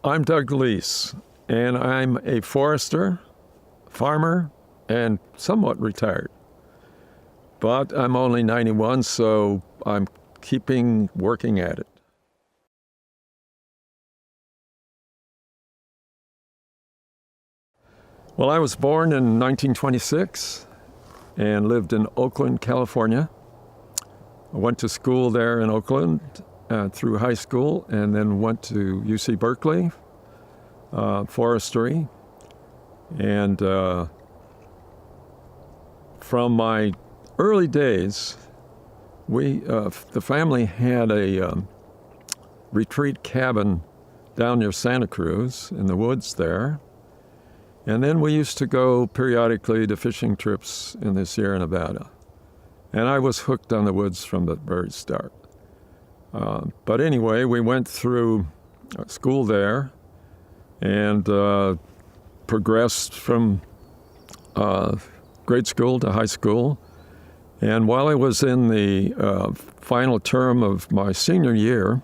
I'm Doug Leisz, and I'm a forester, farmer, and somewhat retired. But I'm only 91, so I'm keeping working at it. Well, I was born in 1926 and lived in Oakland, California. I went to school there in Oakland through high school, and then went to UC Berkeley, Forestry. And from my early days, the family had a retreat cabin down near Santa Cruz in the woods there. And then we used to go periodically to fishing trips in the Sierra Nevada. And I was hooked on the woods from the very start. But anyway, we went through school there and progressed from grade school to high school. And while I was in the final term of my senior year,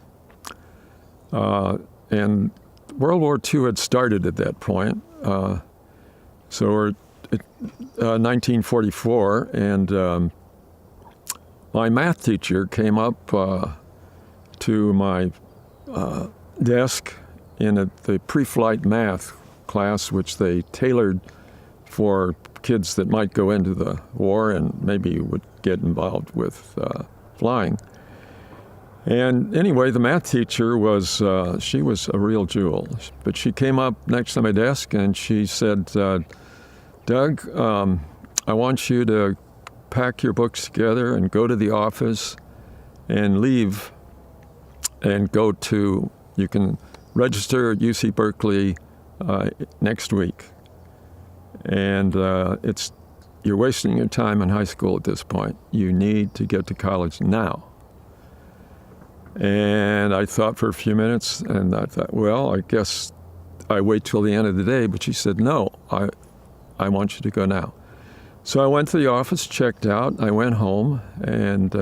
and World War II had started at that point, so we're at 1944, and my math teacher came up to my desk in the pre-flight math class, which they tailored for kids that might go into the war and maybe would get involved with flying. And anyway, the math teacher she was a real jewel. But she came up next to my desk and she said, Doug, I want you to pack your books together and go to the office and leave and you can register at UC Berkeley next week. And you're wasting your time in high school at this point. You need to get to college now. And I thought for a few minutes, and I thought, well, I guess I wait till the end of the day. But she said, no, I want you to go now. So I went to the office, checked out, I went home, and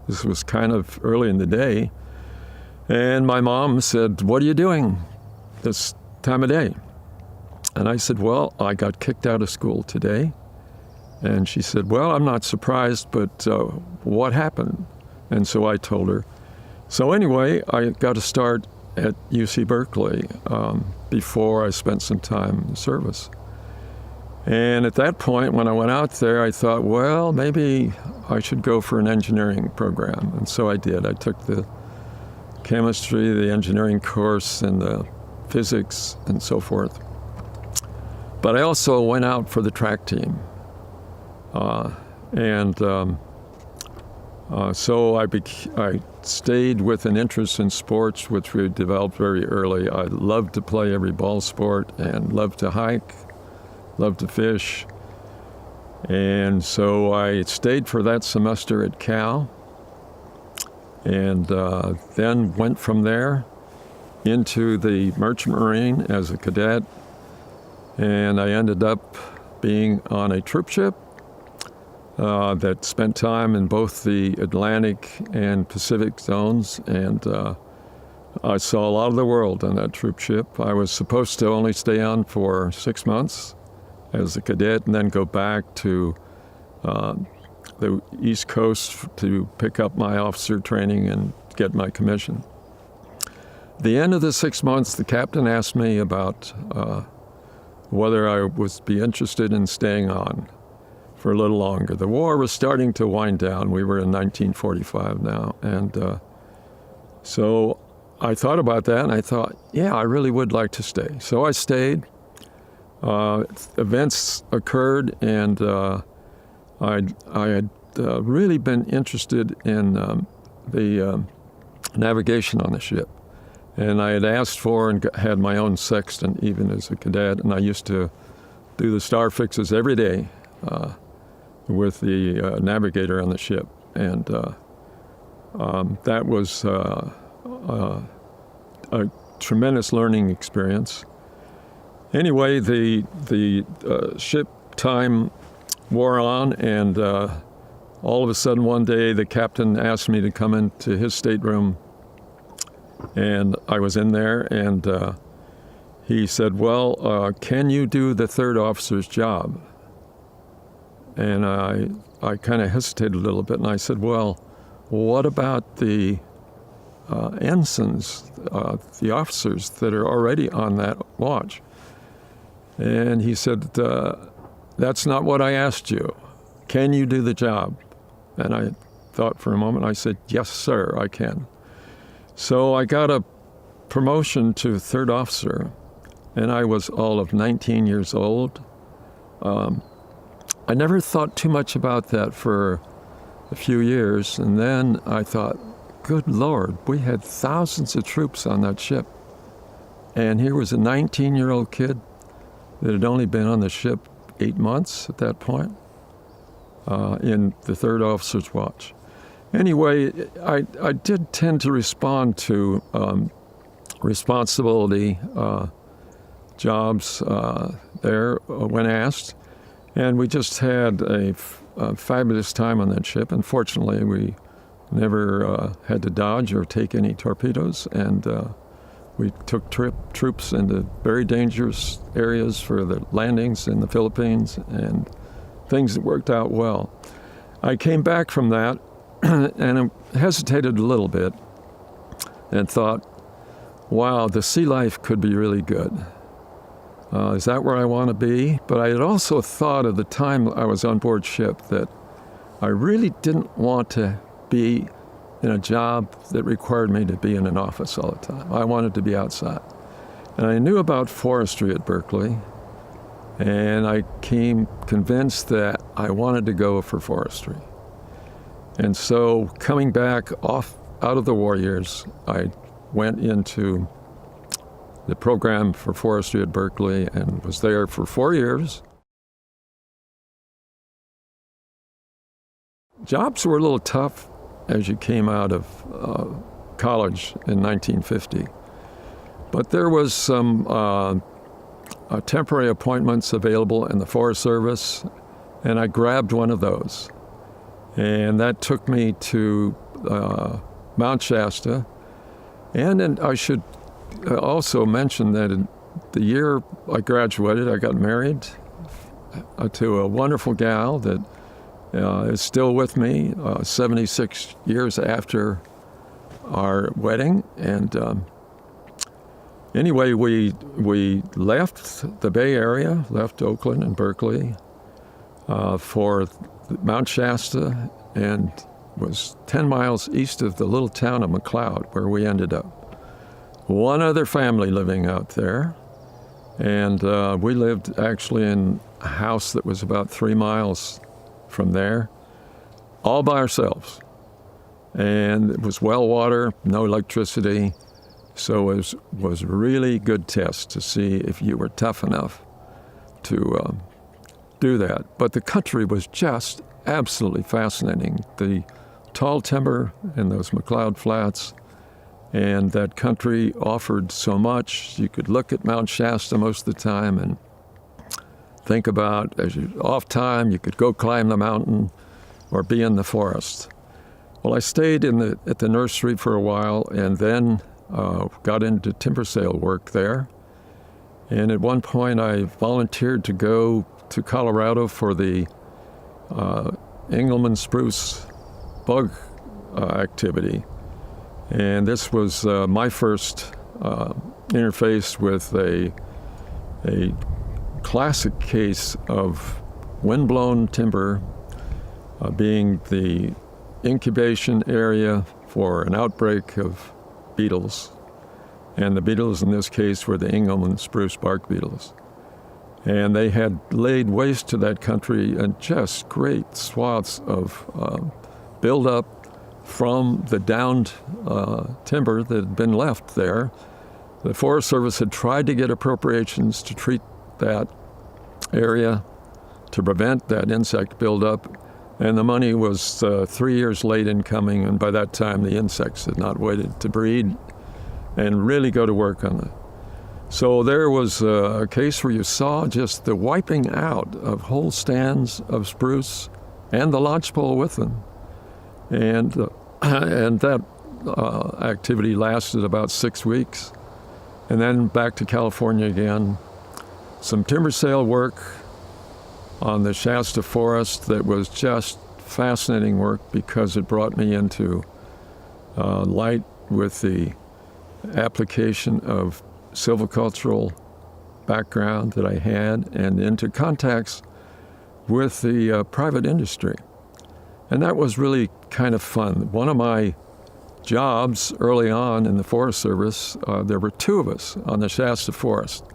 this was kind of early in the day. And my mom said, what are you doing this time of day? And I said, well, I got kicked out of school today. And she said, well, I'm not surprised, but what happened? And so I told her. So anyway, I got to start at UC Berkeley before I spent some time in service. And at that point, when I went out there, I thought, well, maybe I should go for an engineering program. And so I did. I took the chemistry, the engineering course, and the physics, and so forth. But I also went out for the track team. So I stayed with an interest in sports, which we developed very early. I loved to play every ball sport and loved to hike, loved to fish. And so I stayed for that semester at Cal, and then went from there into the Merchant Marine as a cadet. And I ended up being on a troop ship that spent time in both the Atlantic and Pacific zones, and I saw a lot of the world on that troop ship. I was supposed to only stay on for 6 months as a cadet and then go back to the East Coast to pick up my officer training and get my commission. At the end of the 6 months, the captain asked me about whether I would be interested in staying on for a little longer. The war was starting to wind down. We were in 1945 now. And so I thought about that, and I thought, yeah, I really would like to stay. So I stayed. Events occurred, and I had really been interested in the navigation on the ship. And I had asked for and had my own sextant even as a cadet, and I used to do the star fixes every day with the navigator on the ship. And that was a tremendous learning experience. Anyway, the ship time wore on, and all of a sudden one day the captain asked me to come into his stateroom, and I was in there, and he said, well, can you do the third officer's job? And I kind of hesitated a little bit, and I said, well, what about the ensigns, the officers that are already on that watch? And he said, that's not what I asked you. Can you do the job? And I thought for a moment. I said, yes, sir, I can. So I got a promotion to third officer, and I was all of 19 years old. I never thought too much about that for a few years, and then I thought, good Lord, we had thousands of troops on that ship, and here was a 19-year-old kid that had only been on the ship 8 months at that point, in the third officer's watch. Anyway, I did tend to respond to responsibility jobs there when asked, and we just had a fabulous time on that ship. Unfortunately, we never had to dodge or take any torpedoes, and we took troops into very dangerous areas for the landings in the Philippines, and things that worked out well. I came back from that and I hesitated a little bit and thought, wow, the sea life could be really good. Is that where I want to be? But I had also thought at the time I was on board ship that I really didn't want to be in a job that required me to be in an office all the time. I wanted to be outside. And I knew about forestry at Berkeley, and I came convinced that I wanted to go for forestry. And so coming back out of the war years, I went into the program for forestry at Berkeley and was there for 4 years. Jobs were a little tough as you came out of college in 1950. But there was some temporary appointments available in the Forest Service, and I grabbed one of those. And that took me to Mount Shasta. And then I should also mention that in the year I graduated, I got married to a wonderful gal that is still with me 76 years after our wedding. And anyway, we left the Bay Area, left Oakland and Berkeley for Mount Shasta, and was 10 miles east of the little town of McLeod, where we ended up. One other family living out there, and we lived actually in a house that was about 3 miles from there, all by ourselves. And it was well water, no electricity, so it was a really good test to see if you were tough enough to do that. But the country was just absolutely fascinating. The tall timber in those McLeod Flats, and that country offered so much. You could look at Mount Shasta most of the time and think about, as you're off time, you could go climb the mountain or be in the forest. Well, I stayed at the nursery for a while, and then got into timber sale work there. And at one point, I volunteered to go to Colorado for the Engelmann spruce bug activity. And this was my first interface with a classic case of windblown timber being the incubation area for an outbreak of beetles. And the beetles in this case were the Engelmann spruce bark beetles. And they had laid waste to that country in just great swaths of buildup from the downed timber that had been left there. The Forest Service had tried to get appropriations to treat that area to prevent that insect buildup, and the money was 3 years late in coming, and by that time the insects had not waited to breed and really go to work on it. So there was a case where you saw just the wiping out of whole stands of spruce and the lodgepole with them. And that activity lasted about 6 weeks. And then back to California again. Some timber sale work on the Shasta forest that was just fascinating work because it brought me into light with the application of silvicultural background that I had and into contacts with the private industry. And that was really kind of fun. One of my jobs early on in the Forest Service, there were 2 of us on the Shasta forest.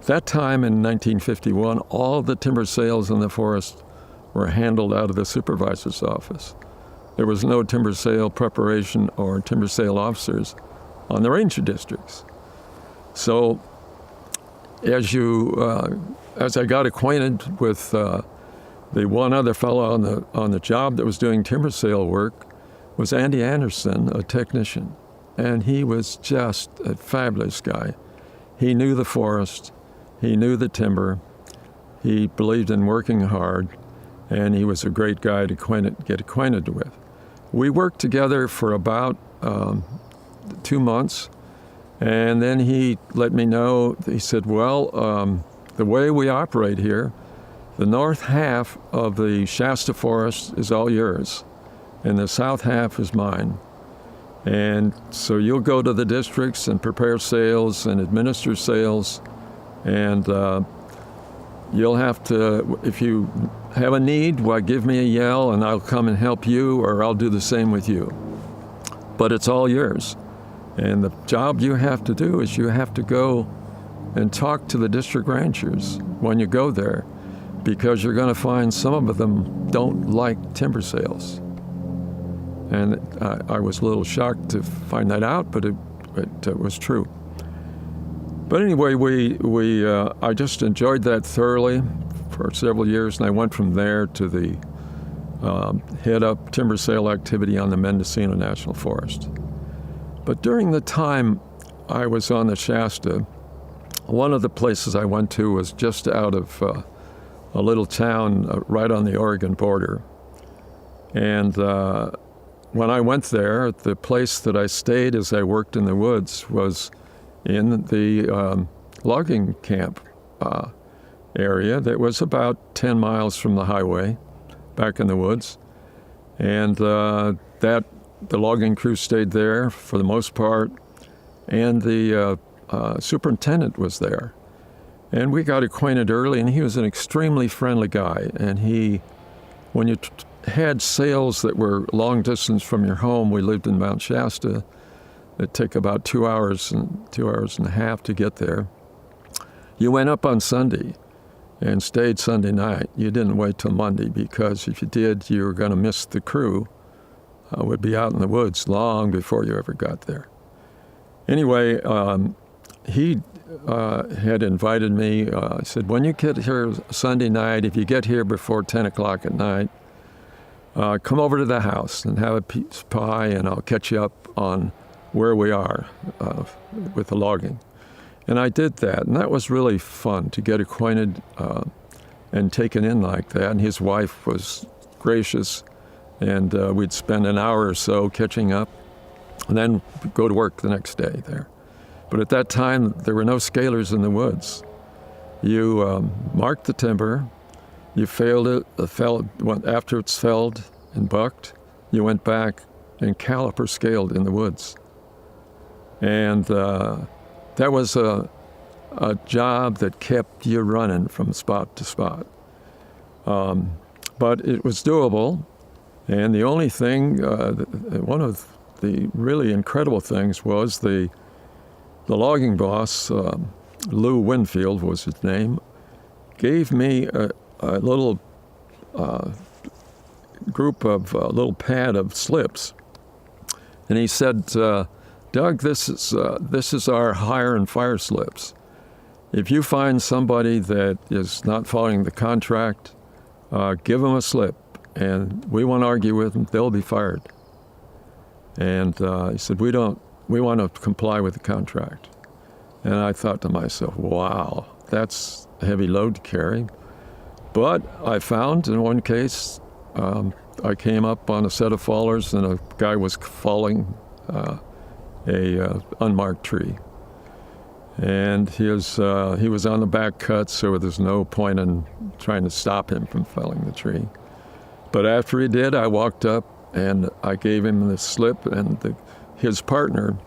At that time in 1951, all the timber sales in the forest were handled out of the supervisor's office. There was no timber sale preparation or timber sale officers on the ranger districts. So as I got acquainted with the one other fellow on the job that was doing timber sale work was Andy Anderson, a technician. And he was just a fabulous guy. He knew the forest, he knew the timber, he believed in working hard, and he was a great guy to get acquainted with. We worked together for about 2 months, and then he let me know, he said, well, the way we operate here, the north half of the Shasta forest is all yours, and the south half is mine. And so you'll go to the districts and prepare sales and administer sales, and you'll have to, if you have a need, why, give me a yell and I'll come and help you, or I'll do the same with you. But it's all yours. And the job you have to do is you have to go and talk to the district ranchers when you go there, because you're going to find some of them don't like timber sales. And I was a little shocked to find that out, but it was true. But anyway, I just enjoyed that thoroughly for several years, and I went from there to the head up timber sale activity on the Mendocino National Forest. But during the time I was on the Shasta, one of the places I went to was just out of a little town right on the Oregon border. And when I went there, the place that I stayed as I worked in the woods was in the logging camp area that was about 10 miles from the highway, back in the woods. And the logging crew stayed there for the most part, and the superintendent was there. And we got acquainted early, and he was an extremely friendly guy. And when you had sales that were long distance from your home, we lived in Mount Shasta, it'd take about 2 hours and 2 hours and a half to get there. You went up on Sunday and stayed Sunday night. You didn't wait till Monday, because if you did, you were going to miss the crew. Would be out in the woods long before you ever got there. Anyway, he had invited me. He said, when you get here Sunday night, if you get here before 10 o'clock at night, come over to the house and have a piece of pie, and I'll catch you up on where we are with the logging. And I did that, and that was really fun to get acquainted and taken in like that. And his wife was gracious, and we'd spend an hour or so catching up, and then go to work the next day there. But at that time, there were no scalers in the woods. You marked the timber, you after it's felled and bucked, you went back and caliper scaled in the woods. And that was a job that kept you running from spot to spot. But it was doable, and the only thing, one of the really incredible things was the logging boss, Lou Winfield was his name, gave me a little group of a little pad of slips, and he said, Doug, this is our hire and fire slips. If you find somebody that is not following the contract, give them a slip, and we won't argue with them. They'll be fired. And he said, we want to comply with the contract. And I thought to myself, wow, that's a heavy load to carry. But I found in one case I came up on a set of fallers, and a guy was falling a unmarked tree. And he was on the back cut, so there's no point in trying to stop him from felling the tree. But after he did, I walked up and I gave him the slip, and his partner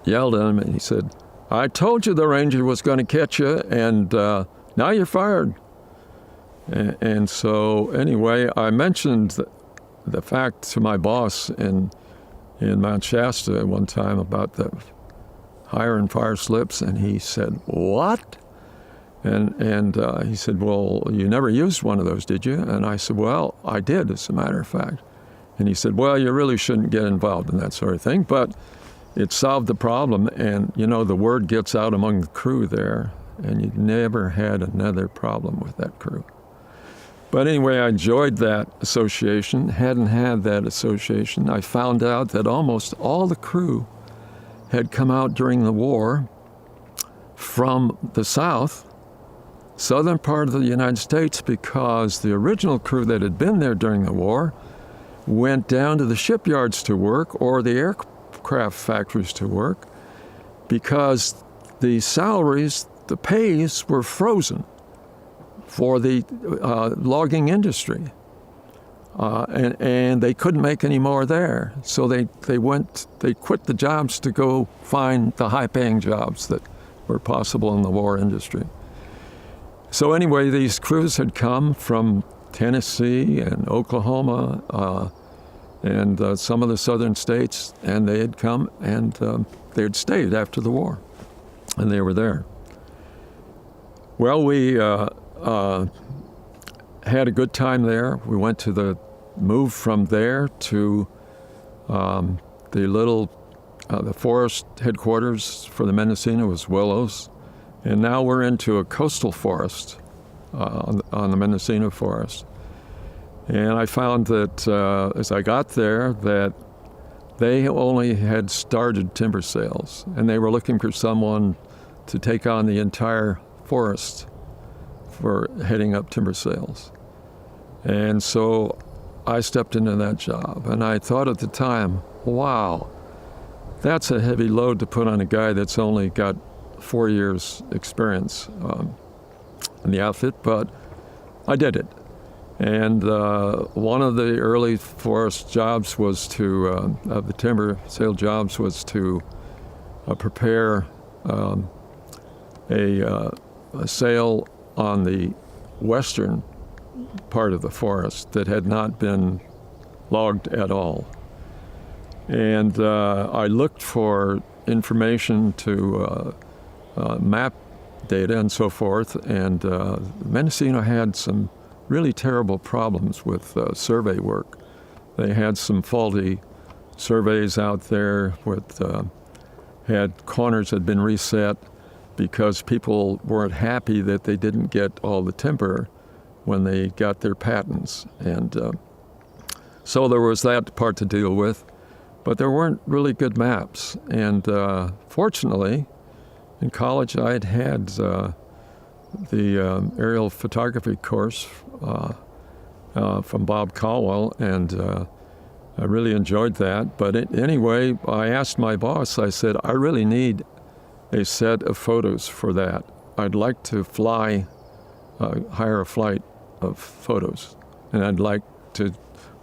yelled at him, and he said, "I told you the ranger was going to catch you, and now you're fired." And so anyway, I mentioned the fact to my boss in Mount Shasta one time about the hire and fire slips, and he said, "What?" And he said, "Well, you never used one of those, did you?" And I said, "Well, I did, as a matter of fact." And he said, "Well, you really shouldn't get involved in that sort of thing, but it solved the problem, and the word gets out among the crew there, and you never had another problem with that crew." But anyway, I enjoyed that association. Hadn't had that association. I found out that almost all the crew had come out during the war from the southern part of the United States, because the original crew that had been there during the war went down to the shipyards to work, or the aircraft factories to work, because the salaries, the pays were frozen for the logging industry. And they couldn't make any more there. So they quit the jobs to go find the high-paying jobs that were possible in the war industry. So anyway, these crews had come from Tennessee and Oklahoma and some of the southern states, and they had come, and they had stayed after the war, and they were there. Well, we had a good time there. We went to moved from there to the forest headquarters for the Mendocino was Willows, and now we're into a coastal forest on the Mendocino forest. And I found that as I got there that they only had started timber sales, and they were looking for someone to take on the entire forest for heading up timber sales. And so I stepped into that job, and I thought at the time, wow, that's a heavy load to put on a guy that's only got 4 years experience in the outfit, but I did it. And one of the early forest jobs was of the timber sale jobs was to prepare a sale on the western part of the forest that had not been logged at all. And I looked for information to map data and so forth, and Mendocino had some really terrible problems with survey work. They had some faulty surveys out there with corners had been reset because people weren't happy that they didn't get all the timber when they got their patents. And so there was that part to deal with, but there weren't really good maps. And fortunately, in college I had the aerial photography course from Bob Caldwell, and I really enjoyed that. But anyway, I asked my boss, I said, I really need a set of photos for that. I'd like to hire a flight of photos, and I'd like to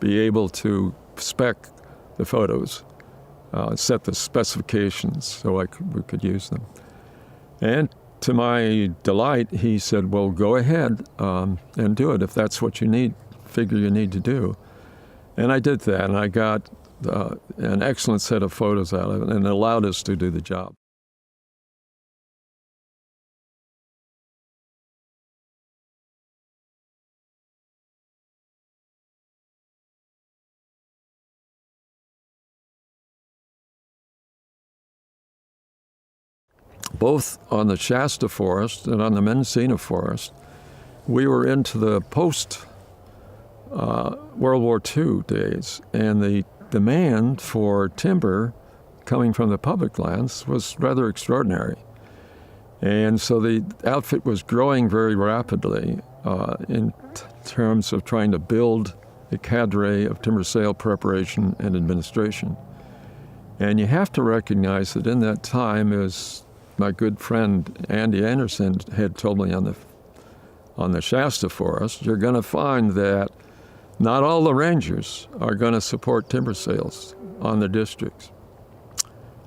be able to spec the photos, set the specifications so we could use them. And to my delight, he said, well, go ahead and do it if that's what you figure you need to do. And I did that, and I got an excellent set of photos out of it, and it allowed us to do the job. Both on the Shasta forest and on the Mendocino forest, we were into the post-World War II days, and the demand for timber coming from the public lands was rather extraordinary. And so the outfit was growing very rapidly in terms of trying to build a cadre of timber sale preparation and administration. And you have to recognize that in that time, as my good friend Andy Anderson had told me on the Shasta forest, you're going to find that not all the rangers are going to support timber sales on the districts.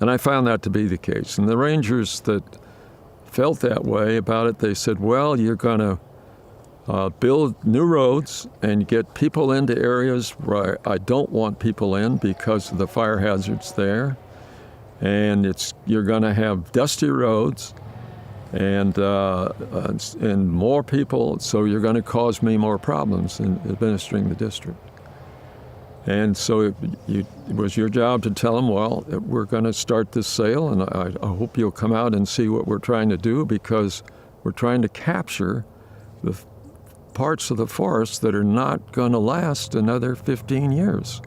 And I found that to be the case. And the rangers that felt that way about it, they said, well, you're going to build new roads and get people into areas where I don't want people in because of the fire hazards there. And you're going to have dusty roads and more people, so you're going to cause me more problems in administering the district. And so it was your job to tell them, well, we're going to start this sale, and I hope you'll come out and see what we're trying to do, because we're trying to capture the parts of the forest that are not going to last another 15 years.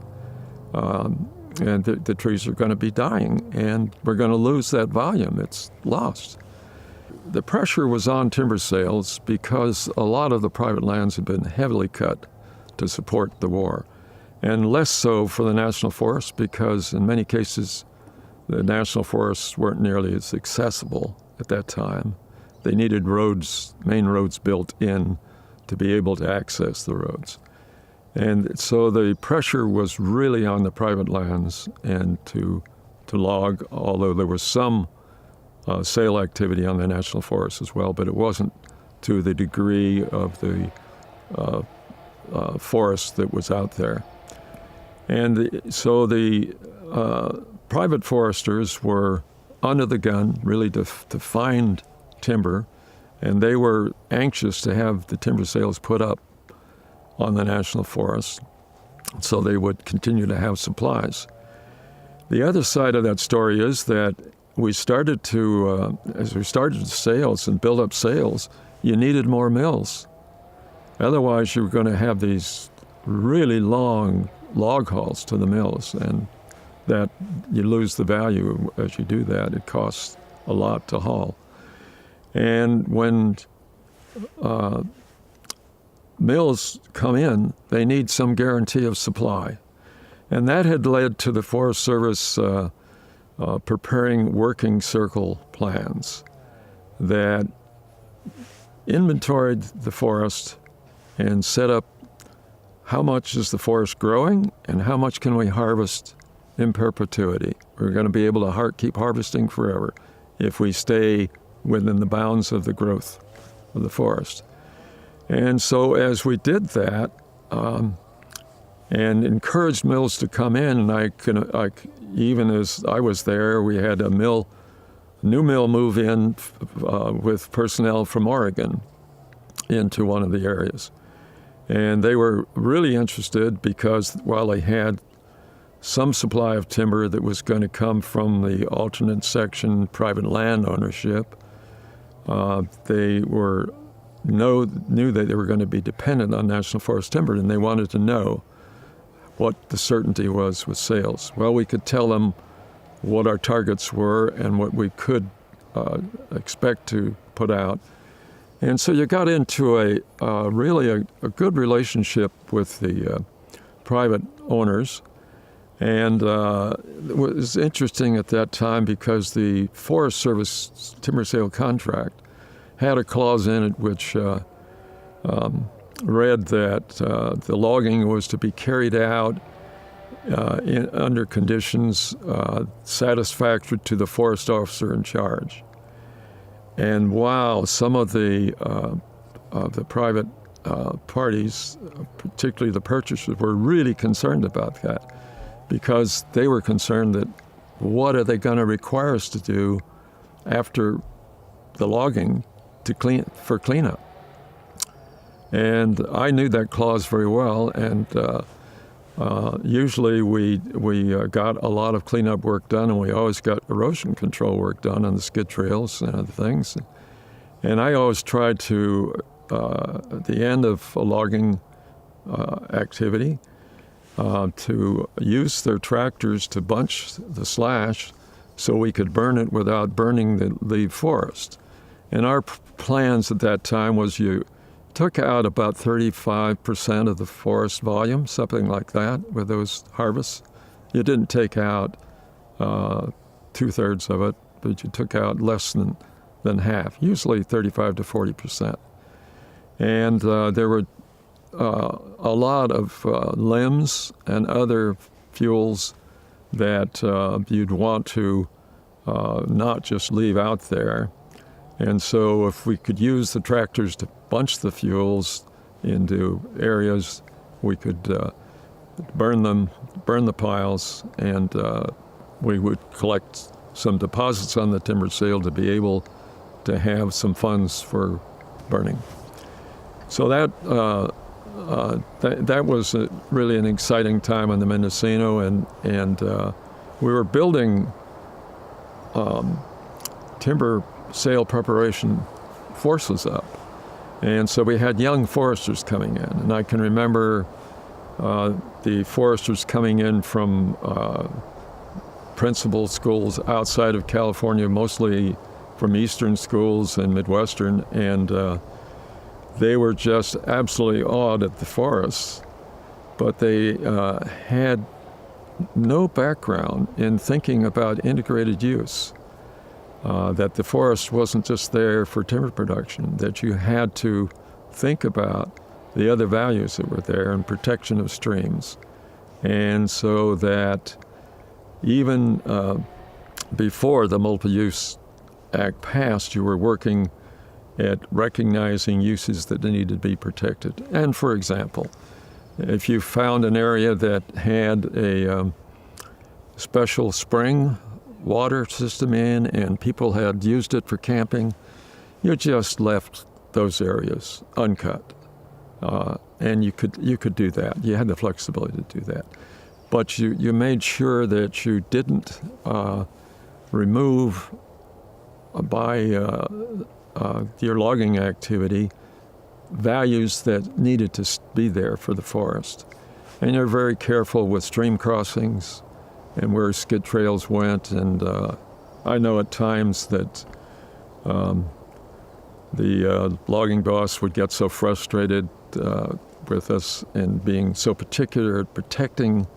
And the trees are going to be dying, and we're going to lose that volume. It's lost. The pressure was on timber sales because a lot of the private lands had been heavily cut to support the war, and less so for the national forests, because in many cases the national forests weren't nearly as accessible at that time. They needed roads, main roads built in to be able to access the roads. And so the pressure was really on the private lands and to log, although there was some sale activity on the national forests as well, but it wasn't to the degree of the forest that was out there. And so the private foresters were under the gun, really, to find timber, and they were anxious to have the timber sales put up on the national forest so they would continue to have supplies. The other side of that story is that we started to, as we started sales and build up sales, you needed more mills. Otherwise, you were going to have these really long log hauls to the mills, and that you lose the value as you do that. It costs a lot to haul. And when mills come in, they need some guarantee of supply. And that had led to the Forest Service preparing working circle plans that inventoried the forest and set up how much is the forest growing and how much can we harvest in perpetuity. We're going to be able to keep harvesting forever if we stay within the bounds of the growth of the forest. And so as we did that, and encouraged mills to come in, and even as I was there, we had a new mill move in with personnel from Oregon into one of the areas. And they were really interested because while they had some supply of timber that was going to come from the alternate section private land ownership, they knew that they were going to be dependent on national forest timber, and they wanted to know what the certainty was with sales. Well, we could tell them what our targets were and what we could expect to put out. And so you got into really a good relationship with the private owners. And it was interesting at that time because the Forest Service timber sale contract had a clause in it which read that the logging was to be carried out under conditions satisfactory to the forest officer in charge. And wow, some of the private parties, particularly the purchasers, were really concerned about that, because they were concerned that what are they going to require us to do after the logging for cleanup? And I knew that clause very well, and usually we got a lot of cleanup work done, and we always got erosion control work done on the skid trails and other things. And I always tried to, at the end of a logging activity, to use their tractors to bunch the slash so we could burn it without burning the forest. And our plans at that time was you took out about 35% of the forest volume, something like that, with those harvests. You didn't take out 2/3 of it, but you took out less than half, usually 35 to 40%. And there were a lot of limbs and other fuels that you'd want to not just leave out there. And so if we could use the tractors to bunch the fuels into areas, we could burn the piles, and we would collect some deposits on the timber sale to be able to have some funds for burning. So that was really an exciting time in the Mendocino, and we were building timber sale preparation forces up. And so we had young foresters coming in. And I can remember the foresters coming in from principal schools outside of California, mostly from Eastern schools and Midwestern, and they were just absolutely awed at the forests, but they had no background in thinking about integrated use. That the forest wasn't just there for timber production, that you had to think about the other values that were there and protection of streams. And so that even before the Multiple-Use Act passed, you were working at recognizing uses that needed to be protected. And for example, if you found an area that had a special spring water system in and people had used it for camping, you just left those areas uncut. And you could do that. You had the flexibility to do that. But you made sure that you didn't remove by your logging activity values that needed to be there for the forest. And you're very careful with stream crossings and where skid trails went. And I know at times that the logging boss would get so frustrated with us and being so particular at protecting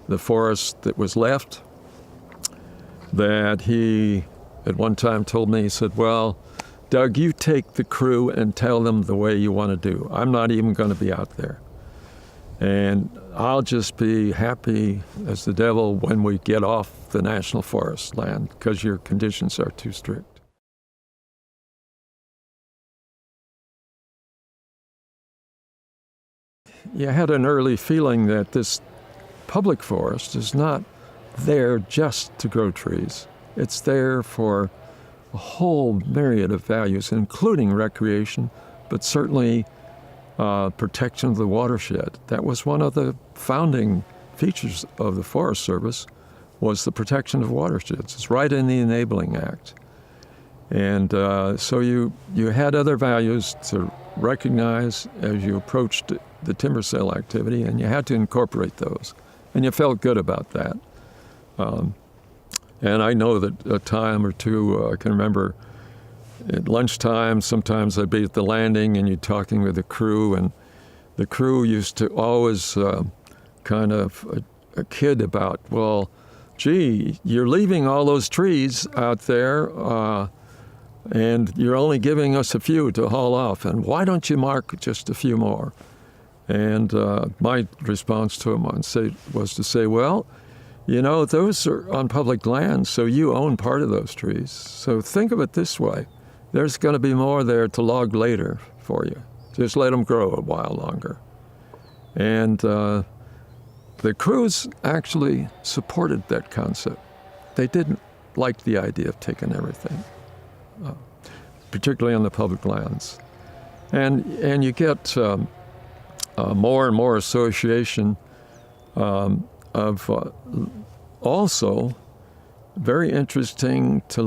the forest that was left that he at one time told me, he said, "Well, Doug, you take the crew and tell them the way you want to do. I'm not even going to be out there. And I'll just be happy as the devil when we get off the national forest land because your conditions are too strict." You had an early feeling that this public forest is not there just to grow trees. It's there for a whole myriad of values, including recreation, but certainly protection of the watershed. That was one of the founding features of the Forest Service, was the protection of watersheds. It's right in the Enabling Act. And so you had other values to recognize as you approached the timber sale activity, and you had to incorporate those. And you felt good about that. And I know that a time or two, I can remember at lunchtime, sometimes I'd be at the landing and you're talking with the crew, and the crew used to always kind of a kid about, well, gee, you're leaving all those trees out there and you're only giving us a few to haul off, and why don't you mark just a few more? And my response to him was to say, well, you know, those are on public land, so you own part of those trees. So think of it this way. There's going to be more there to log later for you. Just let them grow a while longer. And the crews actually supported that concept. They didn't like the idea of taking everything, particularly on the public lands. And you get more and more association of also very interesting to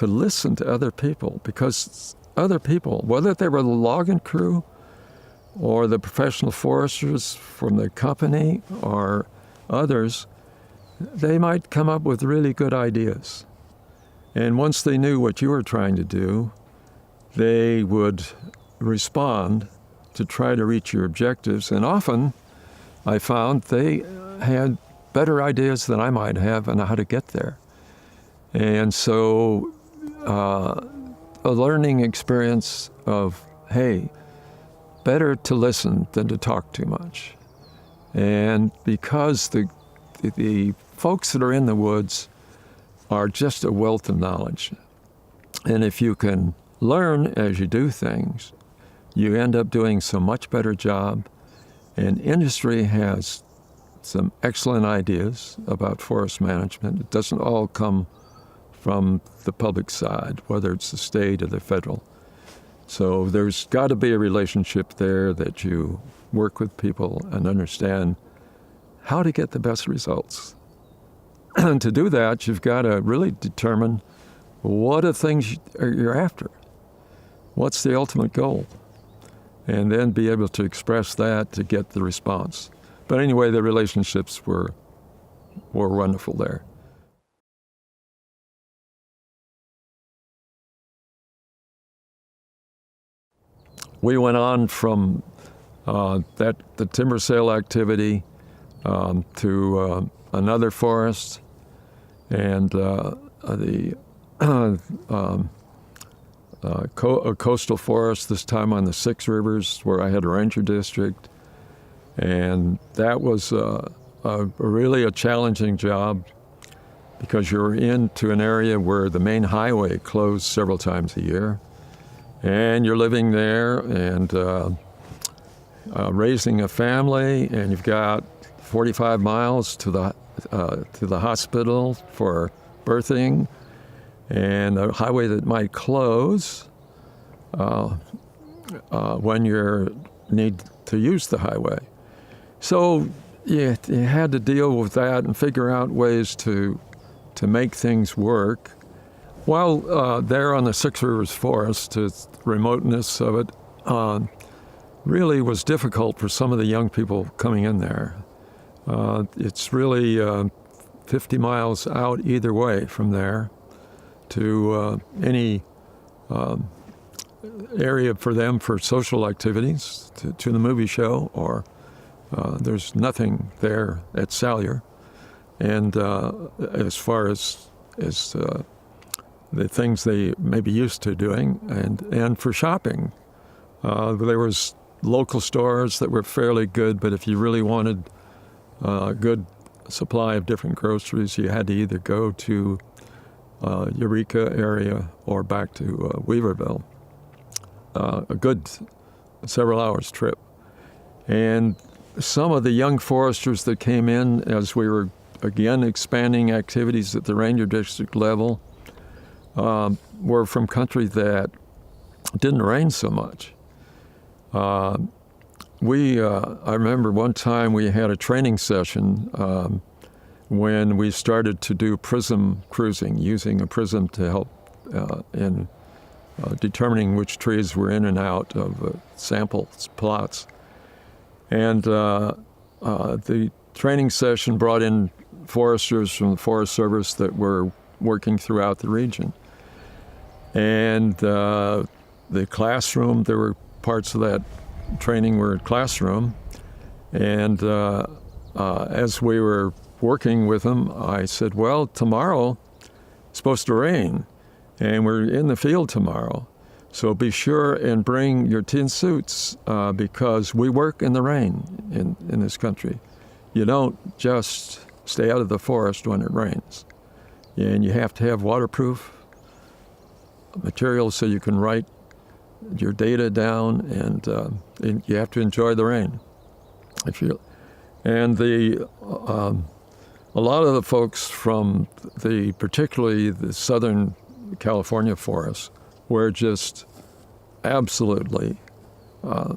listen to other people, because other people, whether they were the logging crew or the professional foresters from the company or others, they might come up with really good ideas. And once they knew what you were trying to do, they would respond to try to reach your objectives. And often I found they had better ideas than I might have on how to get there. And so a learning experience of, hey, better to listen than to talk too much. And because the folks that are in the woods are just a wealth of knowledge. And if you can learn as you do things, you end up doing so much better job. And industry has some excellent ideas about forest management. It doesn't all come from the public side, whether it's the state or the federal. So there's got to be a relationship there that you work with people and understand how to get the best results. And to do that, you've got to really determine what are things you're after. What's the ultimate goal? And then be able to express that to get the response. But anyway, the relationships were wonderful there. We went on from the timber sale activity to another forest, and a coastal forest, this time on the Six Rivers, where I had a ranger district. And that was really a challenging job because you're into an area where the main highway closed several times a year. And you're living there and raising a family, and you've got 45 miles to the hospital for birthing, and a highway that might close when you need to use the highway. So you had to deal with that and figure out ways to make things work. While there on the Six Rivers Forest, the remoteness of it really was difficult for some of the young people coming in there. It's really 50 miles out either way from there to any area for them for social activities, to the movie show, or there's nothing there at Salyer. And as far as the things they may be used to doing, and for shopping. There was local stores that were fairly good, but if you really wanted a good supply of different groceries, you had to either go to Eureka area or back to Weaverville. A good several hours trip. And some of the young foresters that came in as we were again expanding activities at the ranger district level were from country that didn't rain so much. I remember one time we had a training session when we started to do prism cruising, using a prism to help in determining which trees were in and out of sample plots. And the training session brought in foresters from the Forest Service that were working throughout the region. And the classroom, there were parts of that training were in classroom. And as we were working with them, I said, well, tomorrow it's supposed to rain, and we're in the field tomorrow. So be sure and bring your tin suits because we work in the rain in this country. You don't just stay out of the forest when it rains. And you have to have waterproof materials so you can write your data down, and you have to enjoy the rain. And a lot of the folks from particularly the Southern California forests were just absolutely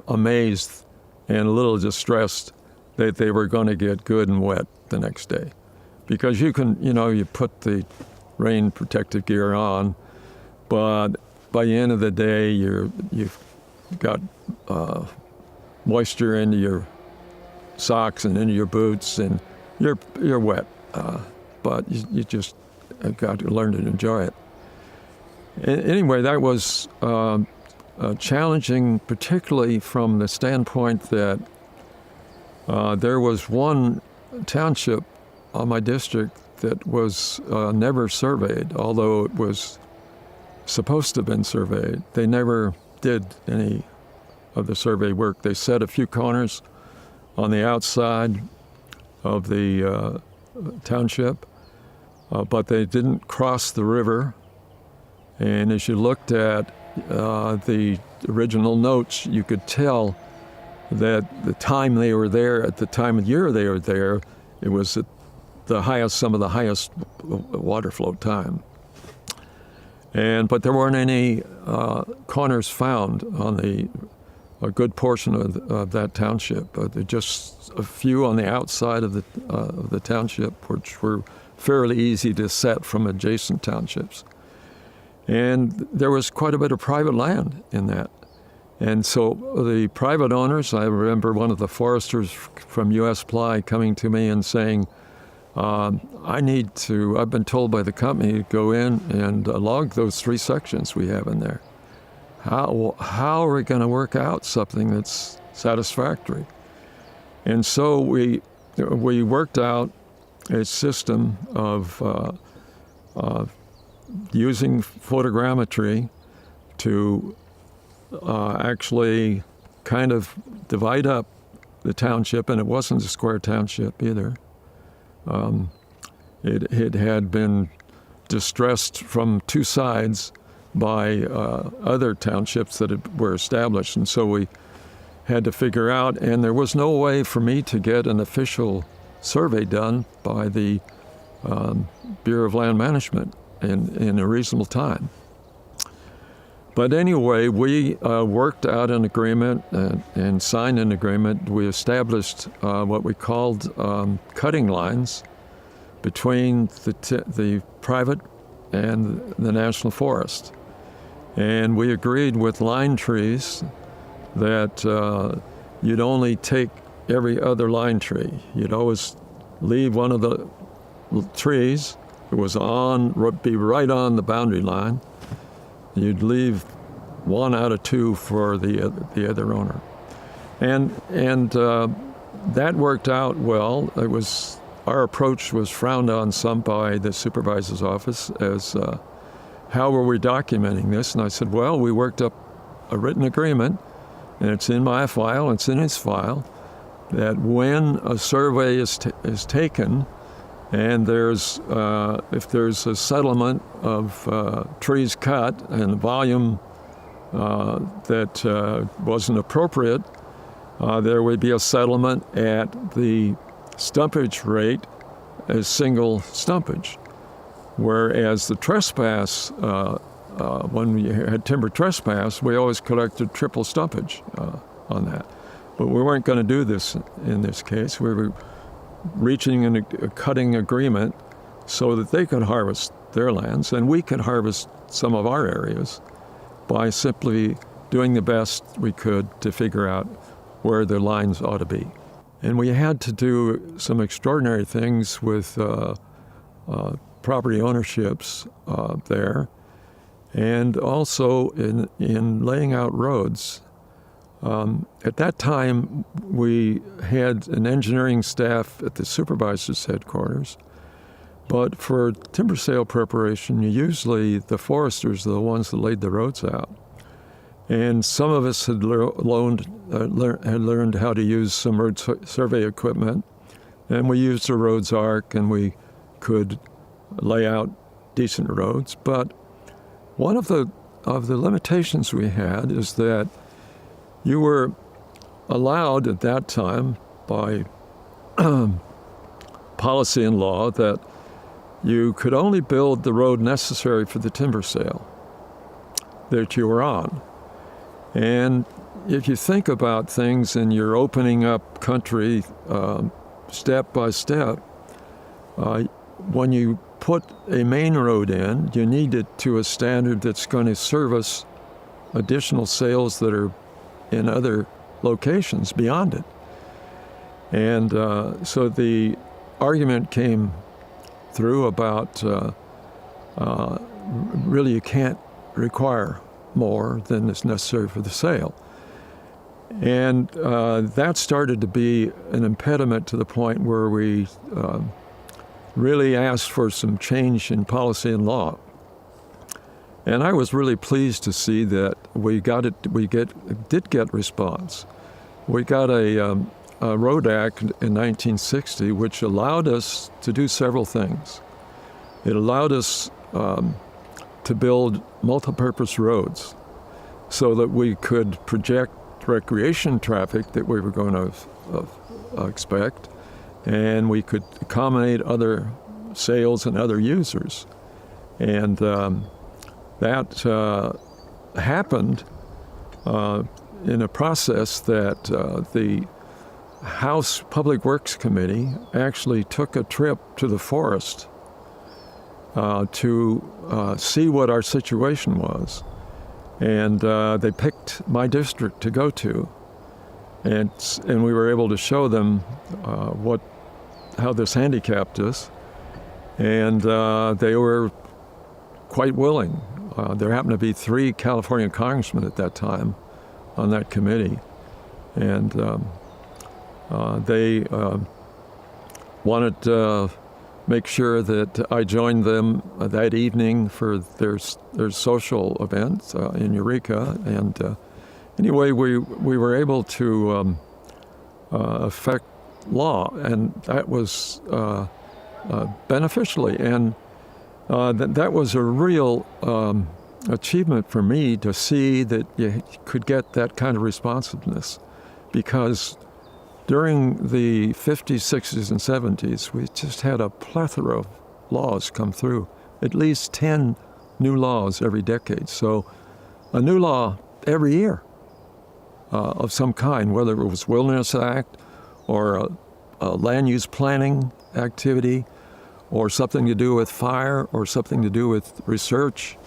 amazed and a little distressed that they were going to get good and wet the next day. Because you put the rain protective gear on, but by the end of the day, you've got moisture into your socks and into your boots, and you're wet. But you just got to learn to enjoy it. Anyway, that was challenging, particularly from the standpoint that there was one township on my district that was never surveyed, although it was supposed to have been surveyed. They never did any of the survey work. They set a few corners on the outside of the township, but they didn't cross the river. And as you looked at the original notes, you could tell that the time they were there, at the time of year they were there, it was at the highest, some of the highest water flow time. But there weren't any corners found on a good portion of that township. Just a few on the outside of the township, which were fairly easy to set from adjacent townships. And there was quite a bit of private land in that. And so the private owners, I remember one of the foresters from USFS coming to me and saying, I've been told by the company to go in and log those 3 sections we have in there. How are we going to work out something that's satisfactory? And so we worked out a system of using photogrammetry to actually kind of divide up the township, and it wasn't a square township either. It had been distressed from 2 sides by other townships that were established, and so we had to figure out, and there was no way for me to get an official survey done by the Bureau of Land Management in a reasonable time. But anyway, we worked out an agreement and signed an agreement. We established what we called cutting lines between the private and the national forest. And we agreed with line trees that you'd only take every other line tree. You'd always leave one of the trees. It was be right on the boundary line. You'd leave 1 out of 2 for the other owner, and that worked out well. Our approach was frowned on some by the supervisor's office as how were we documenting this? And I said, well, we worked up a written agreement, and it's in my file, it's in his file, that when a survey is taken, and if there's a settlement of trees cut and a volume that wasn't appropriate, there would be a settlement at the stumpage rate as single stumpage. Whereas the trespass, when we had timber trespass, we always collected triple stumpage on that. But we weren't going to do this in this case. We were reaching a cutting agreement so that they could harvest their lands and we could harvest some of our areas by simply doing the best we could to figure out where the lines ought to be. And we had to do some extraordinary things with property ownerships there, and also in laying out roads. At that time, we had an engineering staff at the supervisor's headquarters, but for timber sale preparation, usually the foresters are the ones that laid the roads out. And some of us had learned how to use some road survey equipment, and we used a roads arc, and we could lay out decent roads. But one of the limitations we had is that you were allowed at that time by policy and law that you could only build the road necessary for the timber sale that you were on. And if you think about things and you're opening up country step by step, when you put a main road in, you need it to a standard that's going to service additional sales that are in other locations beyond it. And so the argument came through about really you can't require more than is necessary for the sale. And that started to be an impediment to the point where we really asked for some change in policy and law. And I was really pleased to see that we did get response. We got a Road Act in 1960 which allowed us to do several things. It allowed us to build multipurpose roads so that we could project recreation traffic that we were going to expect, and we could accommodate other sales and other users. And that happened in a process that the House Public Works Committee actually took a trip to the forest to see what our situation was. And they picked my district to go to. And we were able to show them how this handicapped us. And they were quite willing. There happened to be 3 California congressmen at that time on that committee. And they wanted to make sure that I joined them that evening for their social event in Eureka. And anyway, we were able to affect law, and that was beneficially. And that was a real achievement for me to see that you could get that kind of responsiveness, because during the 50s, 60s, and 70s, we just had a plethora of laws come through, at least 10 new laws every decade. So a new law every year of some kind, whether it was Wilderness Act or a land use planning activity or something to do with fire or something to do with research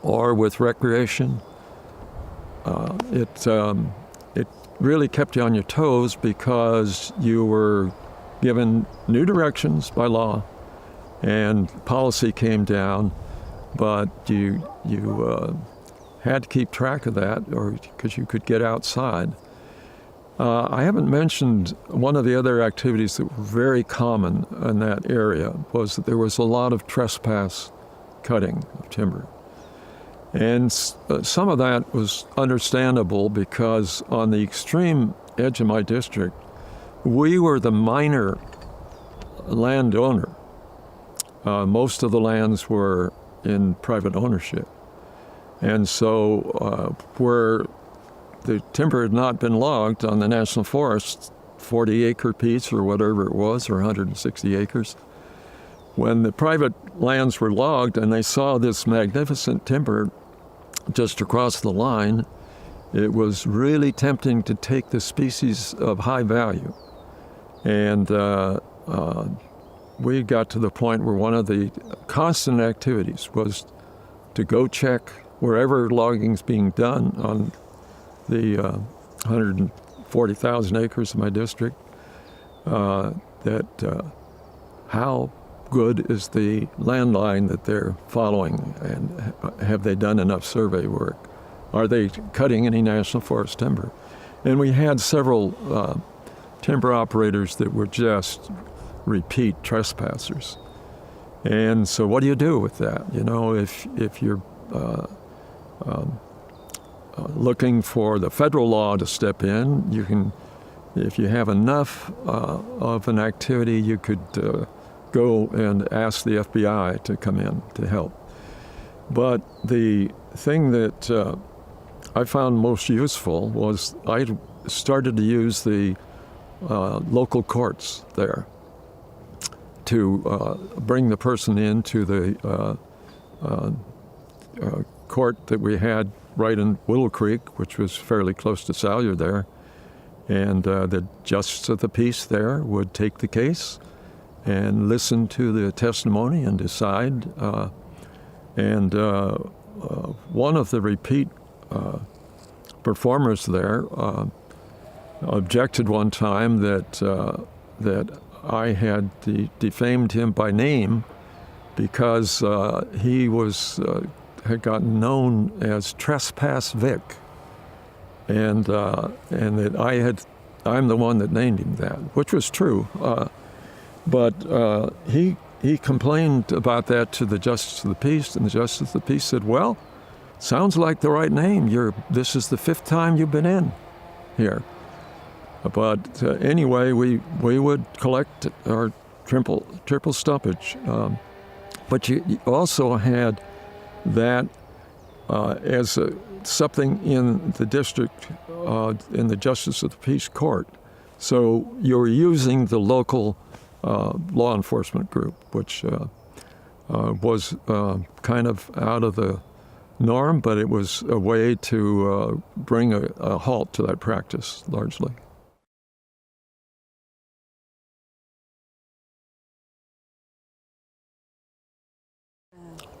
or with recreation. It really kept you on your toes because you were given new directions by law and policy came down, but you had to keep track of that, or because you could get outside. I haven't mentioned one of the other activities that were very common in that area was that there was a lot of trespass cutting of timber. And some of that was understandable because on the extreme edge of my district, we were the minor landowner. Most of the lands were in private ownership. And so where the timber had not been logged on the National Forest, 40-acre piece or whatever it was, or 160 acres, when the private lands were logged and they saw this magnificent timber just across the line, it was really tempting to take the species of high value. And we got to the point where one of the constant activities was to go check wherever logging's being done on the 140,000 acres of my district, how good is the land line that they're following, and have they done enough survey work? Are they cutting any national forest timber? And we had several timber operators that were just repeat trespassers. And so what do you do with that? You know, if you're looking for the federal law to step in, you can, if you have enough of an activity, you could go and ask the FBI to come in to help. But the thing that I found most useful was I started to use the local courts there to bring the person into the court that we had right in Willow Creek, which was fairly close to Salyer there. And the justice of the peace there would take the case and listen to the testimony and decide. And one of the repeat performers there objected one time that I had defamed him by name because he was had gotten known as Trespass Vic, and that I'm the one that named him that, which was true. But he complained about that to the Justice of the Peace, and the Justice of the Peace said, "Well, sounds like the right name. This is the 5th time you've been in here." But anyway, we would collect our triple stumpage. But you also had that as something in the district, in the Justice of the Peace Court. So you were using the local law enforcement group, which was kind of out of the norm, but it was a way to bring a halt to that practice, largely.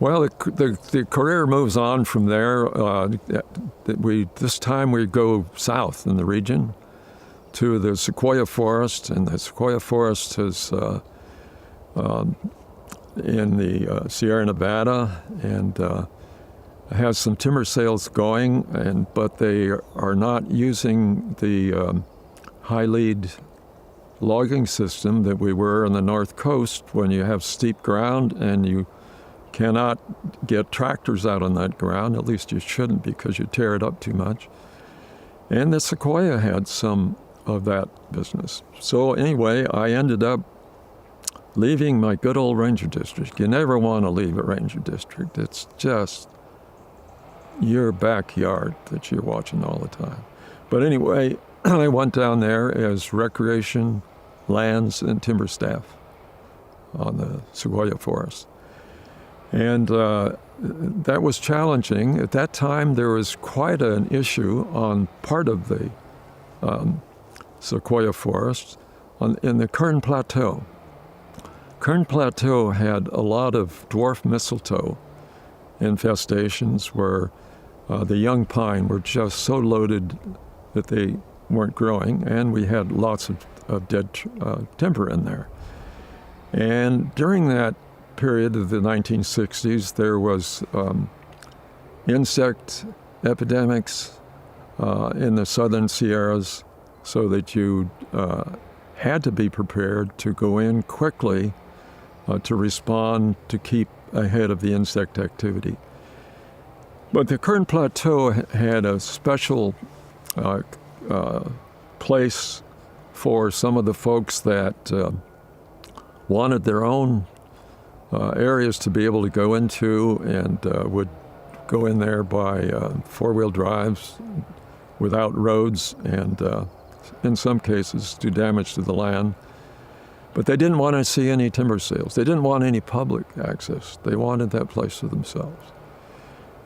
Well, the career moves on from there. This time we go south in the region to the Sequoia Forest, and the Sequoia Forest is in the Sierra Nevada, and has some timber sales going, but they are not using the high lead logging system that we were on the North Coast, when you have steep ground and you cannot get tractors out on that ground. At least you shouldn't, because you tear it up too much. And the Sequoia had some of that business. So anyway, I ended up leaving my good old ranger district. You never want to leave a ranger district. It's just your backyard that you're watching all the time. But anyway, I went down there as recreation, lands, and timber staff on the Sequoia Forest. And that was challenging. At that time, there was quite an issue on part of the Sequoia Forest in the Kern Plateau. Kern Plateau had a lot of dwarf mistletoe infestations where the young pine were just so loaded that they weren't growing, and we had lots of dead timber in there. And during that period of the 1960s, there was insect epidemics in the southern Sierras, so that you had to be prepared to go in quickly to respond, to keep ahead of the insect activity. But the Kern Plateau had a special place for some of the folks that wanted their own areas to be able to go into, and would go in there by four-wheel drives without roads, and in some cases do damage to the land. But they didn't want to see any timber sales. They didn't want any public access. They wanted that place to themselves.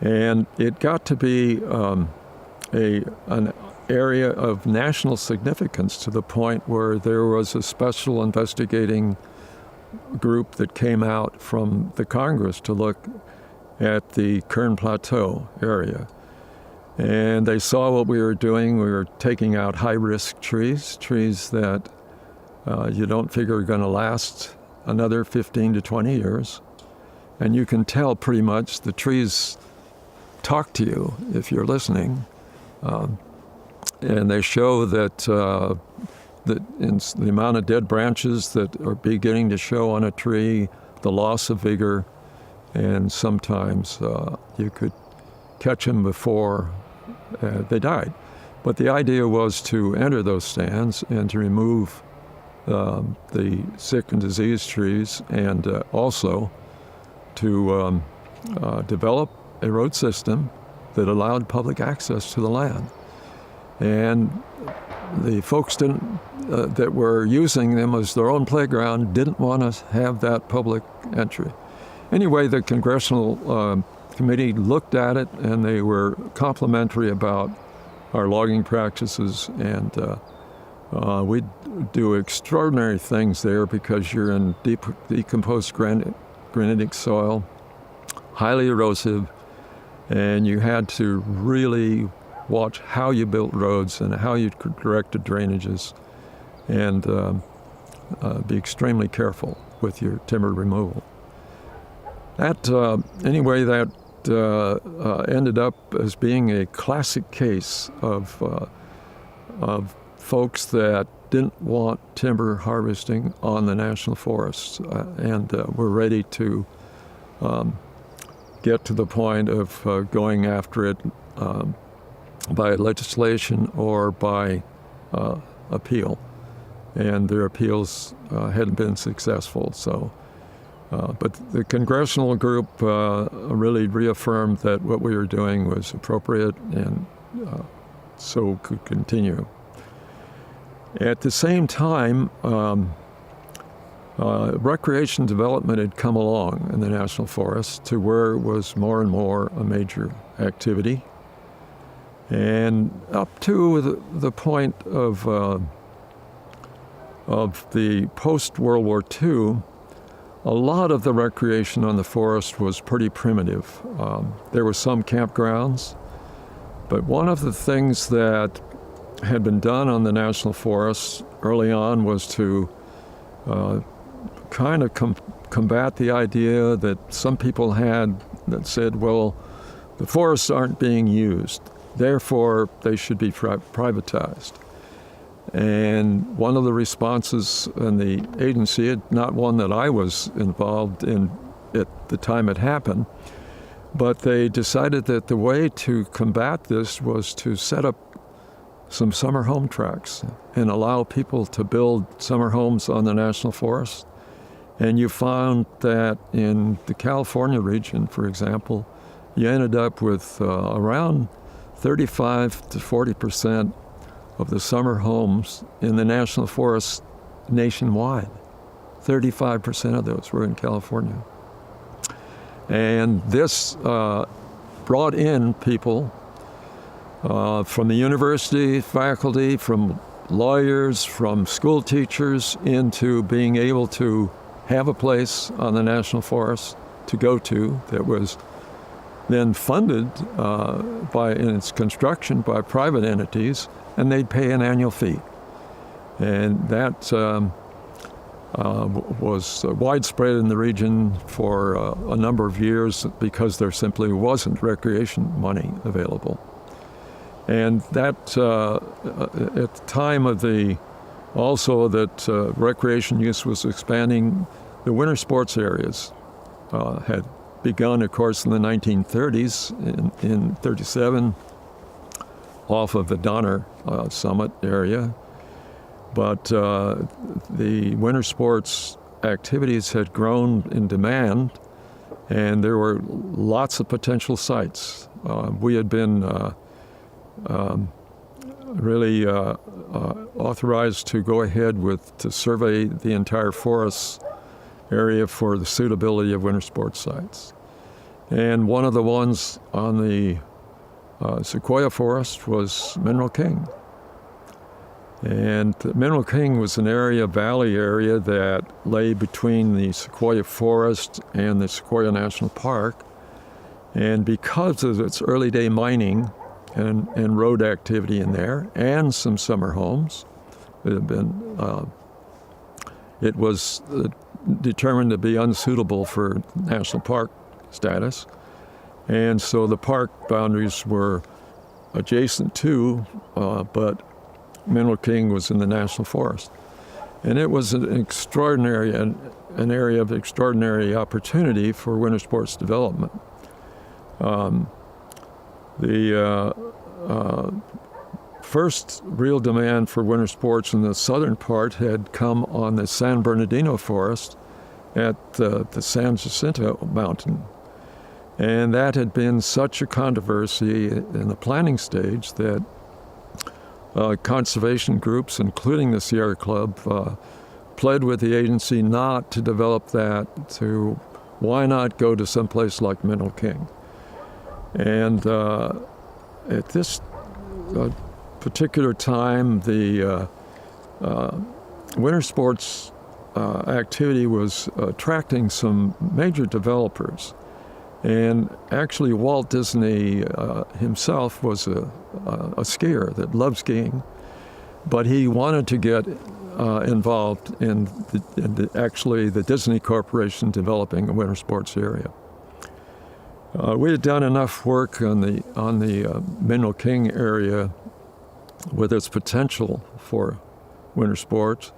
And it got to be an area of national significance, to the point where there was a special investigating group that came out from the Congress to look at the Kern Plateau area. And they saw what we were doing. We were taking out high-risk trees that you don't figure are going to last another 15 to 20 years. And you can tell pretty much the trees talk to you if you're listening. And they show that in the amount of dead branches that are beginning to show on a tree, the loss of vigor, and sometimes you could catch them before they died. But the idea was to enter those stands and to remove the sick and diseased trees, and also to develop a road system that allowed public access to the land. And the folks that were using them as their own playground didn't want to have that public entry. Anyway, the Congressional Committee looked at it, and they were complimentary about our logging practices, and we do extraordinary things there, because you're in decomposed granitic soil, highly erosive, and you had to really watch how you built roads and how you directed drainages, and be extremely careful with your timber removal. That ended up as being a classic case of folks that didn't want timber harvesting on the national forests and were ready to get to the point of going after it by legislation or by appeal. And their appeals hadn't been successful. So, but the congressional group really reaffirmed that what we were doing was appropriate and so could continue. At the same time, recreation development had come along in the national forest to where it was more and more a major activity. And up to the point of the post-World War II, a lot of the recreation on the forest was pretty primitive. There were some campgrounds, but one of the things that had been done on the national forests early on was to kind of combat the idea that some people had that said, well, the forests aren't being used, therefore they should be privatized. And one of the responses in the agency, not one that I was involved in at the time it happened, but they decided that the way to combat this was to set up some summer home tracts and allow people to build summer homes on the national forest. And you found that in the California region, for example, you ended up with around 35 to 40% of the summer homes in the national forest nationwide. 35% of those were in California. And this brought in people from the university, faculty, from lawyers, from school teachers, into being able to have a place on the national forest to go to that was then funded in its construction by private entities, and they'd pay an annual fee. And that was widespread in the region for a number of years because there simply wasn't recreation money available. And that, at the time of also that recreation use was expanding, the winter sports areas had begun, of course, in the 1930s, in 37, off of the Donner Summit area. But the winter sports activities had grown in demand, and there were lots of potential sites. We had been really authorized to go ahead to survey the entire forest area for the suitability of winter sports sites. And one of the ones on the Sequoia Forest was Mineral King. And Mineral King was an valley area that lay between the Sequoia Forest and the Sequoia National Park. And because of its early day mining and road activity in there, and some summer homes, it was determined to be unsuitable for national park status. And so the park boundaries were adjacent to, but Mineral King was in the national forest. And it was an area of extraordinary opportunity for winter sports development. The first real demand for winter sports in the southern part had come on the San Bernardino forest at the San Jacinto Mountain. And that had been such a controversy in the planning stage that conservation groups, including the Sierra Club, pled with the agency not to develop that, why not go to someplace like Mineral King? And at this particular time, the winter sports activity was attracting some major developers. And actually, Walt Disney himself was a skier that loved skiing, but he wanted to get involved in the Disney Corporation developing a winter sports area. We had done enough work on the Mineral King area with its potential for winter sports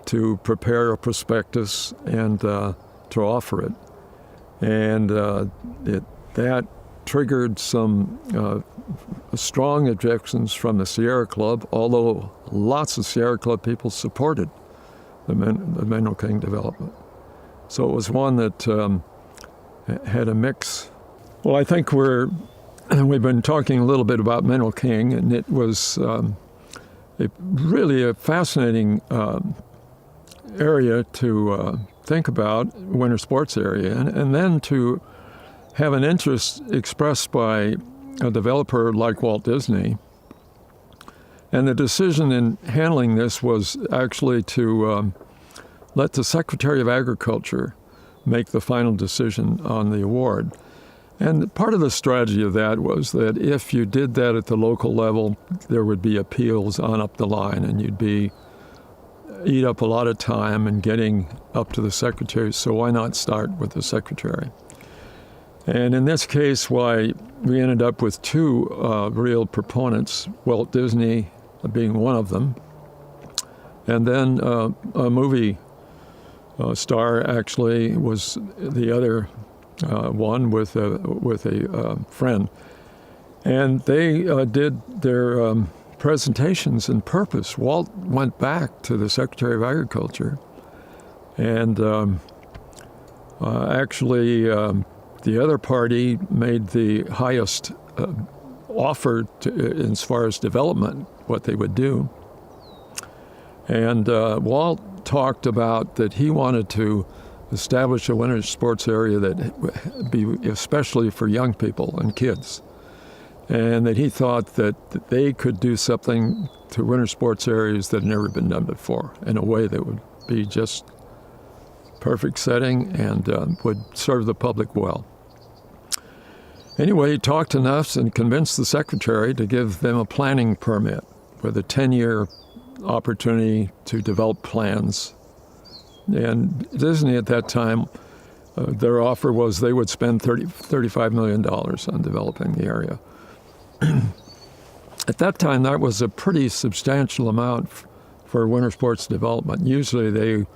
to prepare a prospectus and to offer it. And that triggered some strong objections from the Sierra Club, although lots of Sierra Club people supported the Mineral King development. So it was one that had a mix. Well, I think we've been talking a little bit about Mineral King, and it was really a fascinating area to think about, winter sports area, and then to have an interest expressed by a developer like Walt Disney. And the decision in handling this was actually to let the Secretary of Agriculture make the final decision on the award. And part of the strategy of that was that if you did that at the local level, there would be appeals on up the line, and you'd eat up a lot of time in getting up to the Secretary, so why not start with the Secretary? And in this case, why we ended up with two real proponents, Walt Disney being one of them, and then a movie star actually was the other one with a friend. And they did their presentations in purpose. Walt went back to the Secretary of Agriculture, and actually the other party made the highest offer as far as development, what they would do. And Walt talked about that he wanted to establish a winter sports area that be especially for young people and kids, and that he thought that they could do something to winter sports areas that had never been done before in a way that would be just perfect setting and would serve the public well. Anyway, he talked enough and convinced the Secretary to give them a planning permit with a 10-year opportunity to develop plans. And Disney at that time, their offer was they would spend $35 million on developing the area. At that time, that was a pretty substantial amount for winter sports development. Usually they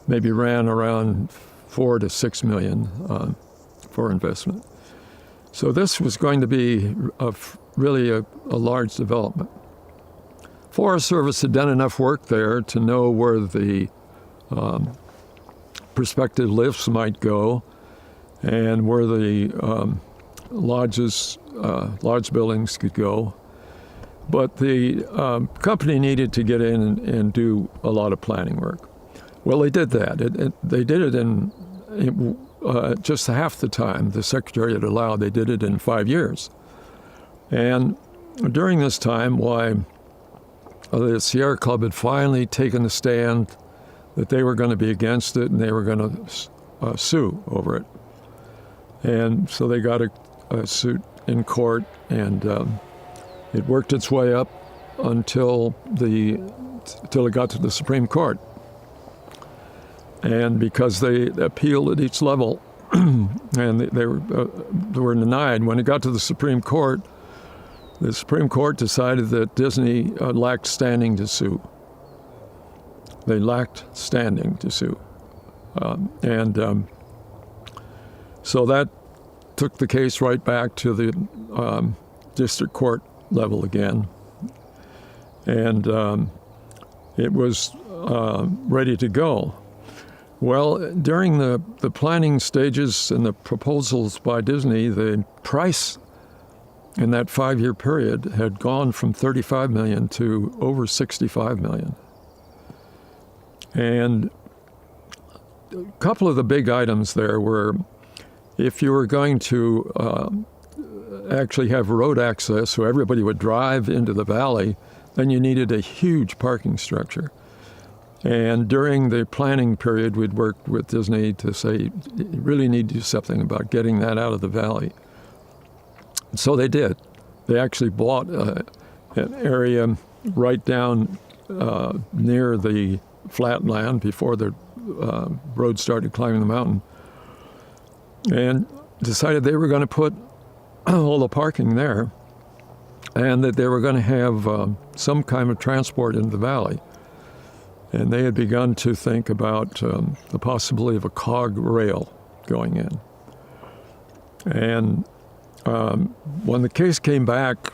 maybe ran around $4 to $6 million for investment. So this was going to be really a large development. Forest Service had done enough work there to know where the prospective lifts might go and where the lodge buildings could go. But the company needed to get in and do a lot of planning work. Well, they did that. They did it in just half the time the Secretary had allowed. They did it in 5 years. And during this time, the Sierra Club had finally taken a stand that they were going to be against it and they were going to sue over it. And so they got a suit in court, and it worked its way up until it got to the Supreme Court. And because they appealed at each level and they were denied, when it got to the Supreme Court decided that Disney lacked standing to sue. They lacked standing to sue. So that took the case right back to the district court level again. And it was ready to go. Well, during the planning stages and the proposals by Disney, the price in that 5-year period had gone from $35 million to over $65 million. And a couple of the big items there were, if you were going to actually have road access so everybody would drive into the valley, then you needed a huge parking structure. And during the planning period, we'd worked with Disney to say, you really need to do something about getting that out of the valley. So they did. They actually bought an area right down near the flat land before the road started climbing the mountain. And decided they were going to put all the parking there, and that they were going to have some kind of transport in the valley. And they had begun to think about the possibility of a cog rail going in. And when the case came back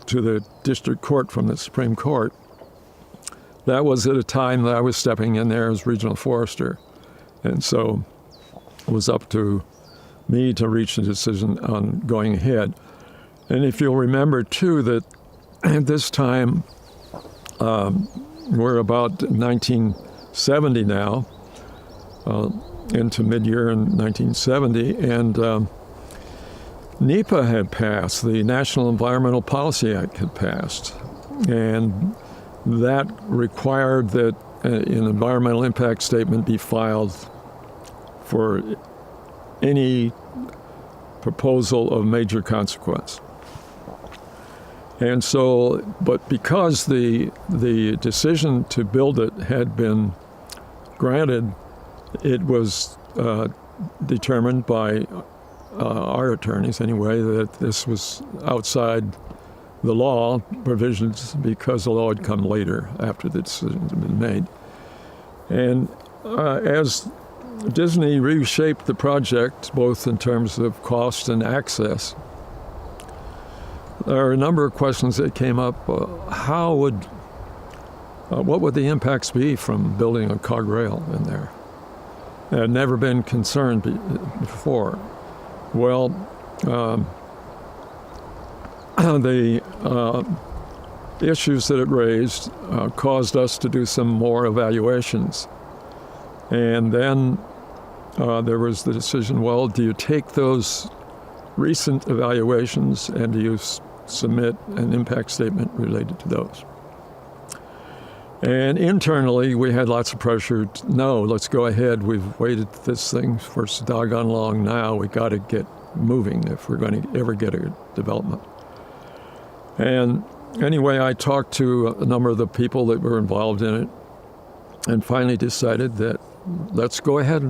to the district court from the Supreme Court, that was at a time that I was stepping in there as regional forester. And so it was up to me to reach a decision on going ahead. And if you'll remember, too, that at this time, we're about 1970 now, into mid-year in 1970, and NEPA had passed, the National Environmental Policy Act had passed, and that required that an environmental impact statement be filed for any proposal of major consequence. And so, but because the decision to build it had been granted, it was determined by our attorneys anyway that this was outside the law provisions because the law had come later after the decision had been made. And as Disney reshaped the project, both in terms of cost and access, there are a number of questions that came up. What would the impacts be from building a cog rail in there? I had never been concerned before. Well, the issues that it raised caused us to do some more evaluations. And then there was the decision, well, do you take those recent evaluations and do you submit an impact statement related to those? And internally, we had lots of pressure. No, let's go ahead. We've waited this thing for so doggone long now. We got to get moving if we're going to ever get a development. And anyway, I talked to a number of the people that were involved in it and finally decided that let's go ahead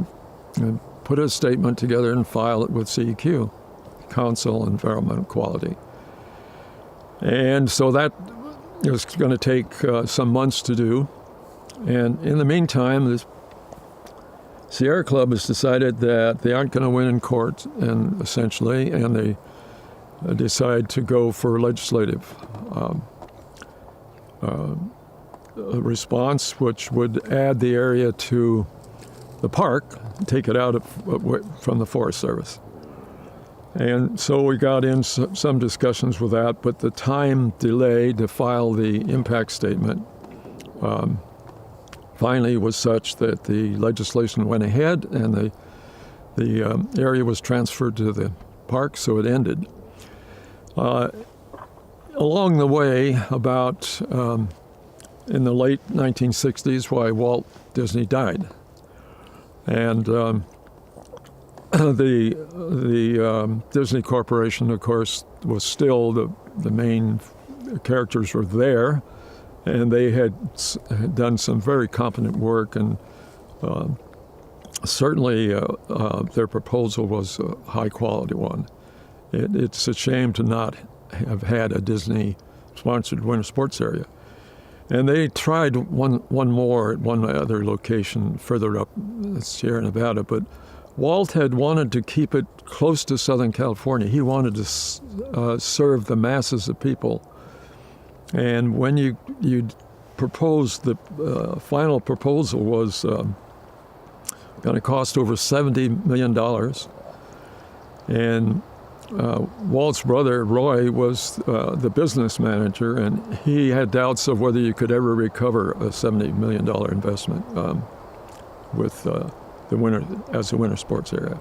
and put a statement together and file it with CEQ, Council on Environmental Quality. And so that it was going to take some months to do. And in the meantime, the Sierra Club has decided that they aren't going to win in court, and essentially, and they decide to go for legislative response, which would add the area to the park, take it out from the Forest Service. And so we got in some discussions with that, but the time delay to file the impact statement finally was such that the legislation went ahead and the area was transferred to the park, so it ended. Along the way, about in the late 1960s, Walt Disney died. And the Disney Corporation, of course, was still the main characters were there, and they had done some very competent work, and certainly their proposal was a high-quality one. It's a shame to not have had a Disney-sponsored winter sports area. And they tried one more at one other location further up Sierra Nevada, but Walt had wanted to keep it close to Southern California. He wanted to serve the masses of people. And when you proposed, the final proposal was going to cost over $70 million. And Walt's brother, Roy, was the business manager, and he had doubts of whether you could ever recover a $70 million investment with the winter sports area.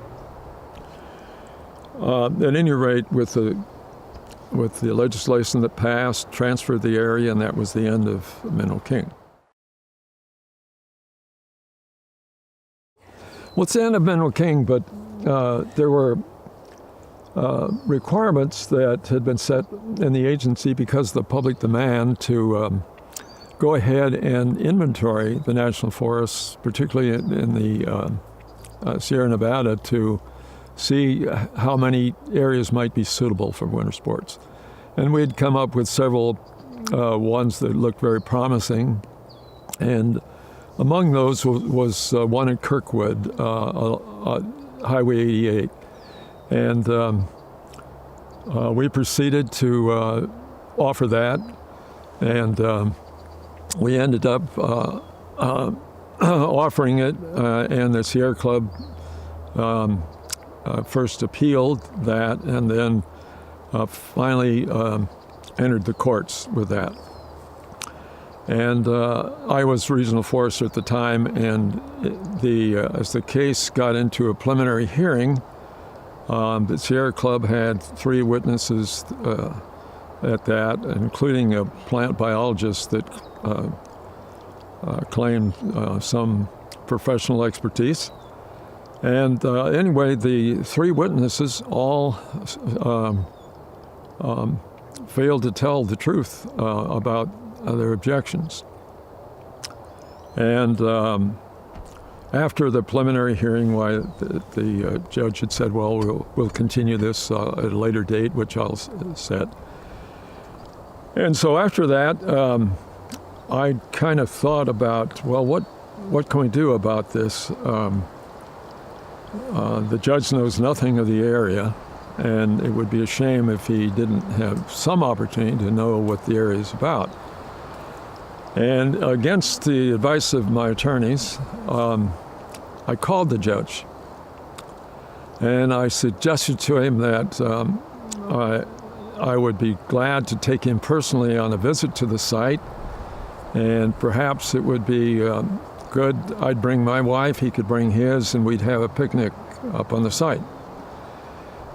At any rate, with the legislation that passed, transferred the area, and that was the end of Minnow King. Well, it's the end of Minnow King, but there were requirements that had been set in the agency because of the public demand to go ahead and inventory the national forests, particularly in the Sierra Nevada, to see how many areas might be suitable for winter sports. And we'd come up with several ones that looked very promising. And among those was one in Kirkwood, Highway 88. And we proceeded to offer that. And we ended up offering it, and the Sierra Club first appealed that, and then finally entered the courts with that. And I was regional forester at the time, and as the case got into a preliminary hearing, the Sierra Club had 3 witnesses at that, including a plant biologist that claimed some professional expertise. And anyway, the 3 witnesses all failed to tell the truth about their objections. And after the preliminary hearing, why the judge had said, well, we'll continue this at a later date, which I'll set. And so after that, I kind of thought about, well, what can we do about this? The judge knows nothing of the area, and it would be a shame if he didn't have some opportunity to know what the area is about. And against the advice of my attorneys, I called the judge, and I suggested to him that I would be glad to take him personally on a visit to the site, and perhaps it would be good. I'd bring my wife, he could bring his, and we'd have a picnic up on the site.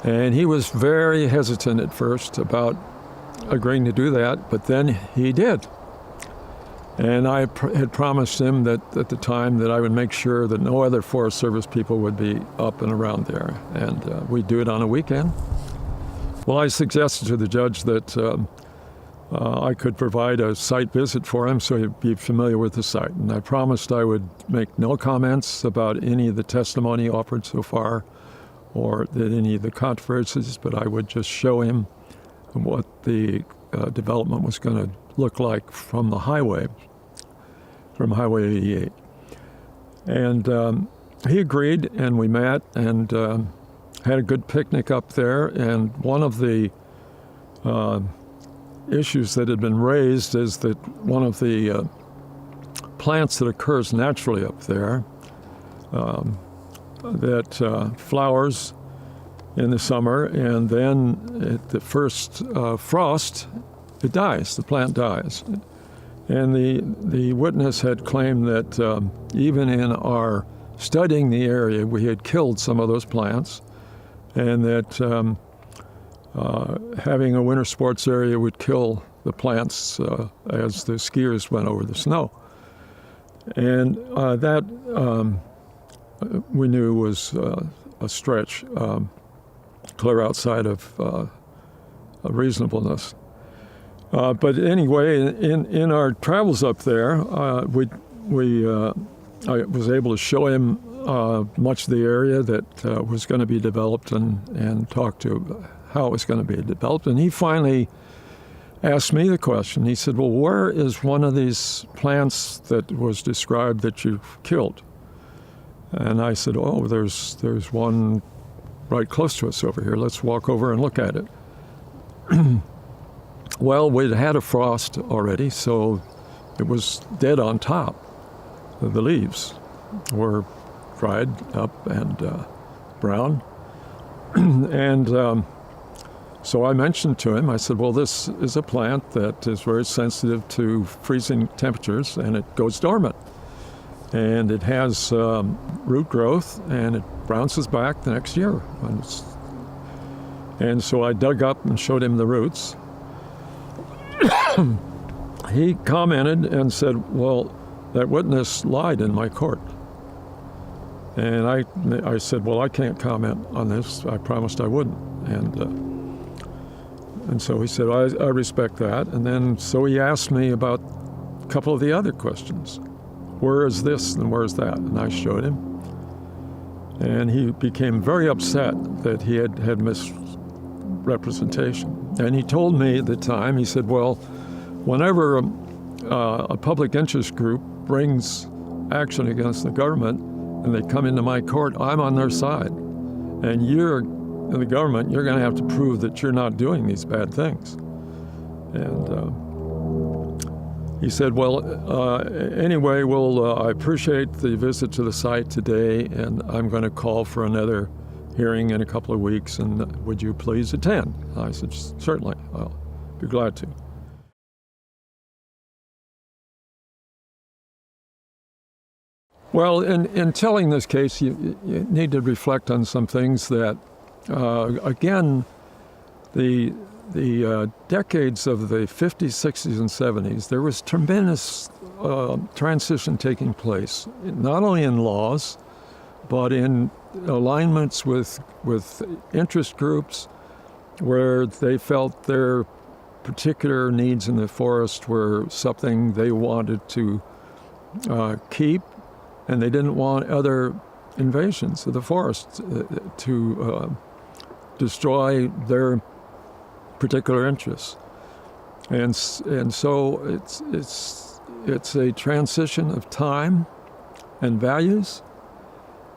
And he was very hesitant at first about agreeing to do that, but then he did. And I had promised him that at the time that I would make sure that no other Forest Service people would be up and around there, and we'd do it on a weekend. Well, I suggested to the judge that I could provide a site visit for him so he'd be familiar with the site. And I promised I would make no comments about any of the testimony offered so far or that any of the controversies, but I would just show him what the development was going to look like from the highway, from Highway 88. And he agreed, and we met and had a good picnic up there. And one of the issues that had been raised is that one of the plants that occurs naturally up there that flowers in the summer, and then at the first frost, it dies, the plant dies. And the witness had claimed that even in our studying the area, we had killed some of those plants, and that having a winter sports area would kill the plants as the skiers went over the snow. And that we knew was a stretch, clear outside of reasonableness. But anyway, in our travels up there, I was able to show him much of the area that was going to be developed and talk to how it was going to be developed. And he finally asked me the question. He said, well, where is one of these plants that was described that you've killed? And I said, oh, there's one right close to us over here. Let's walk over and look at it. Well, we'd had a frost already, so it was dead on top. The leaves were dried up and brown. And so I mentioned to him, I said, well, this is a plant that is very sensitive to freezing temperatures, and it goes dormant. And it has root growth, and it bounces back the next year. And so I dug up and showed him the roots. He commented and said, well, that witness lied in my court. And I said, well, I can't comment on this. I promised I wouldn't. And so he said, I respect that. And then so he asked me about a couple of the other questions. Where is this and where is that? And I showed him. And he became very upset that he had misrepresentation. And he told me at the time, he said, well, whenever a public interest group brings action against the government and they come into my court, I'm on their side. And you're in the government, you're going to have to prove that you're not doing these bad things. And he said, well, anyway, I appreciate the visit to the site today, and I'm going to call for another hearing in a couple of weeks, and would you please attend? I said, certainly, I'll be glad to. Well, in telling this case, you need to reflect on some things that, again, the decades of the 50s, 60s, and 70s, there was tremendous transition taking place, not only in laws, but in alignments with interest groups where they felt their particular needs in the forest were something they wanted to keep, and they didn't want other invasions of the forest to destroy their particular interests. And so it's a transition of time and values,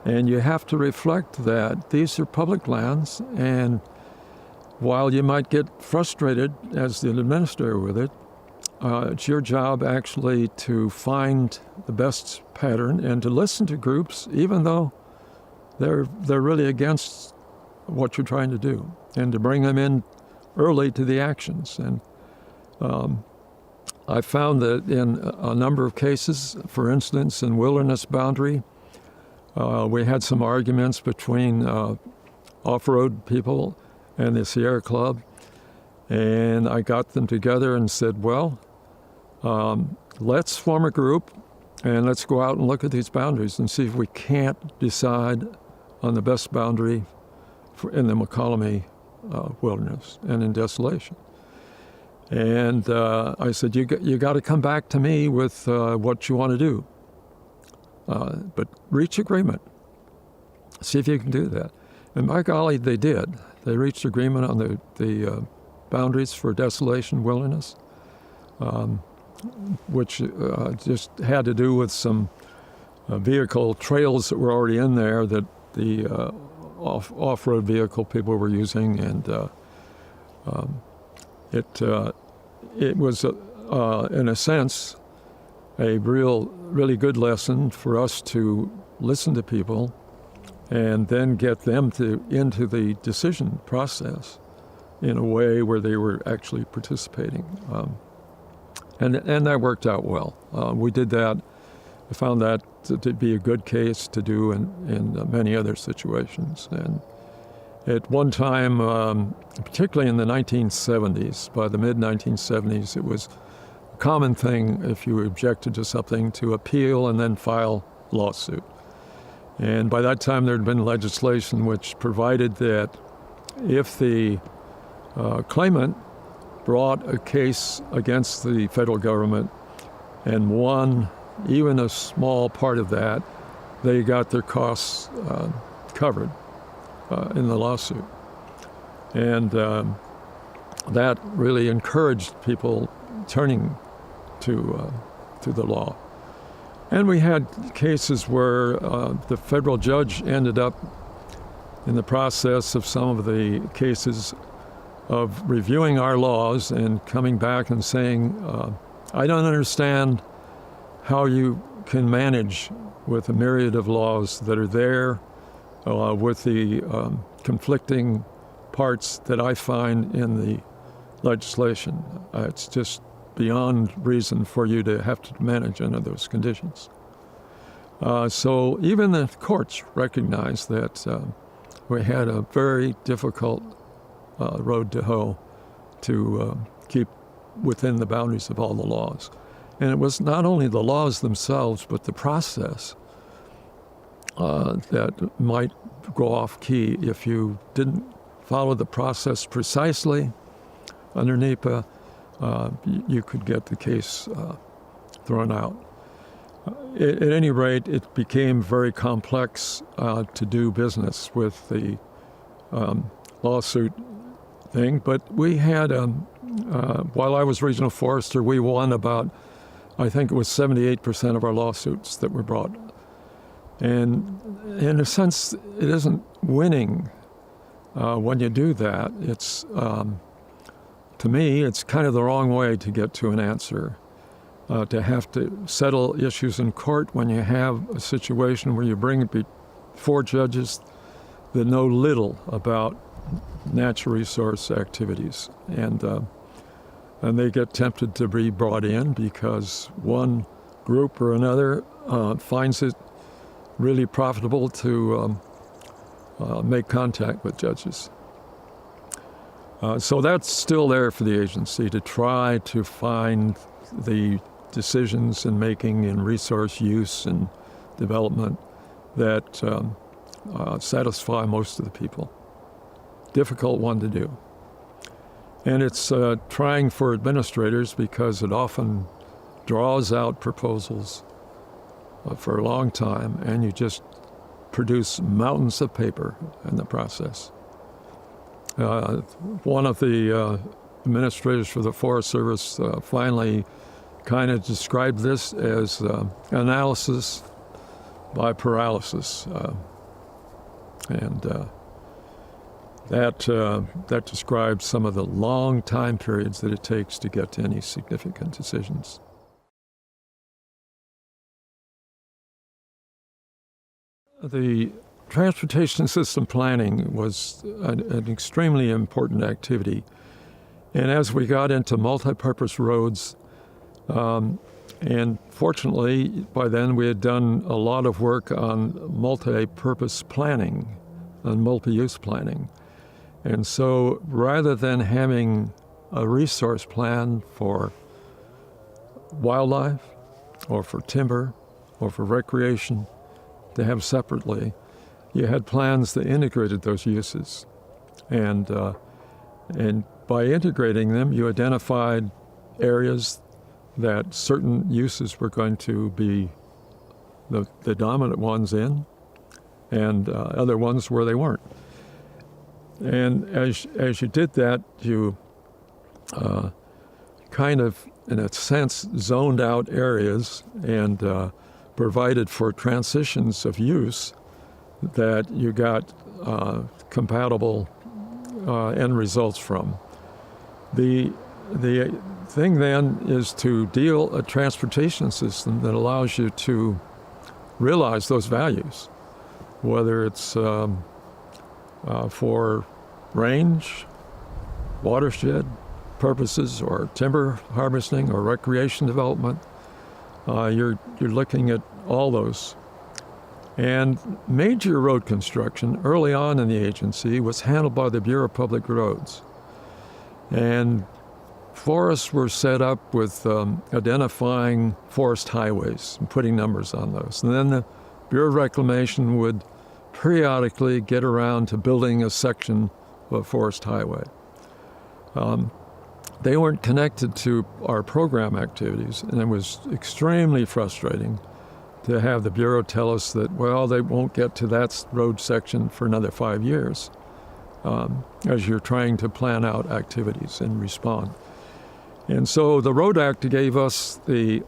and you have to reflect that these are public lands, and while you might get frustrated as the administrator with it, it's your job actually to find the best pattern and to listen to groups, even though they're really against what you're trying to do, and to bring them in early to the actions. And I found that in a number of cases, for instance, in wilderness boundary, we had some arguments between off-road people and the Sierra Club, and I got them together and said, well, let's form a group and let's go out and look at these boundaries and see if we can't decide on the best boundary in the McCollum wilderness and in desolation. And I said, you got to come back to me with what you want to do, but reach agreement. See if you can do that. And by golly, they did. They reached agreement on the boundaries for desolation wilderness, which just had to do with some vehicle trails that were already in there that the off-road vehicle people were using, and it was, in a sense, a really good lesson for us to listen to people and then get them into the decision process in a way where they were actually participating. And that worked out well. We did that. I found that to be a good case to do in many other situations. And at one time, particularly in the 1970s, by the mid-1970s, it was a common thing if you objected to something to appeal and then file a lawsuit. And by that time, there had been legislation which provided that if the claimant brought a case against the federal government and won even a small part of that, they got their costs covered in the lawsuit. And that really encouraged people turning to the law. And we had cases where the federal judge ended up in the process of some of the cases of reviewing our laws and coming back and saying, I don't understand how you can manage with a myriad of laws that are there with the conflicting parts that I find in the legislation. It's just beyond reason for you to have to manage under those conditions. So even the courts recognized that we had a very difficult road to hoe to keep within the boundaries of all the laws. And it was not only the laws themselves, but the process that might go off key if you didn't follow the process precisely under NEPA. You could get the case thrown out. At any rate, it became very complex to do business with the lawsuit thing. But we had, while I was regional forester, we won about, I think it was 78% of our lawsuits that were brought. And in a sense, it isn't winning when you do that. It's, to me, it's kind of the wrong way to get to an answer. To have to settle issues in court when you have a situation where you bring it before judges that know little about natural resource activities. And they get tempted to be brought in because one group or another finds it really profitable to make contact with judges. So that's still there for the agency to try to find the decisions in making in resource use and development that satisfy most of the people. Difficult one to do. And it's trying for administrators because it often draws out proposals for a long time, and you just produce mountains of paper in the process. One of the administrators for the Forest Service finally kind of described this as analysis by paralysis. That describes some of the long time periods that it takes to get to any significant decisions. The transportation system planning was an extremely important activity. And as we got into multi-purpose roads, and fortunately, by then we had done a lot of work on multi-purpose planning, on multi-use planning. And so rather than having a resource plan for wildlife or for timber or for recreation to have separately, you had plans that integrated those uses. And by integrating them, you identified areas that certain uses were going to be the dominant ones in, and other ones where they weren't. And as you did that, you kind of, in a sense, zoned out areas and provided for transitions of use that you got compatible end results from. The thing then is to deal a transportation system that allows you to realize those values, whether it's for range, watershed purposes, or timber harvesting, or recreation development. You're looking at all those. And major road construction early on in the agency was handled by the Bureau of Public Roads. And forests were set up with identifying forest highways and putting numbers on those. And then the Bureau of Reclamation would periodically get around to building a section of a forest highway. They weren't connected to our program activities, and it was extremely frustrating to have the Bureau tell us that, well, they won't get to that road section for another 5 years as you're trying to plan out activities and respond. And so the Road Act gave us the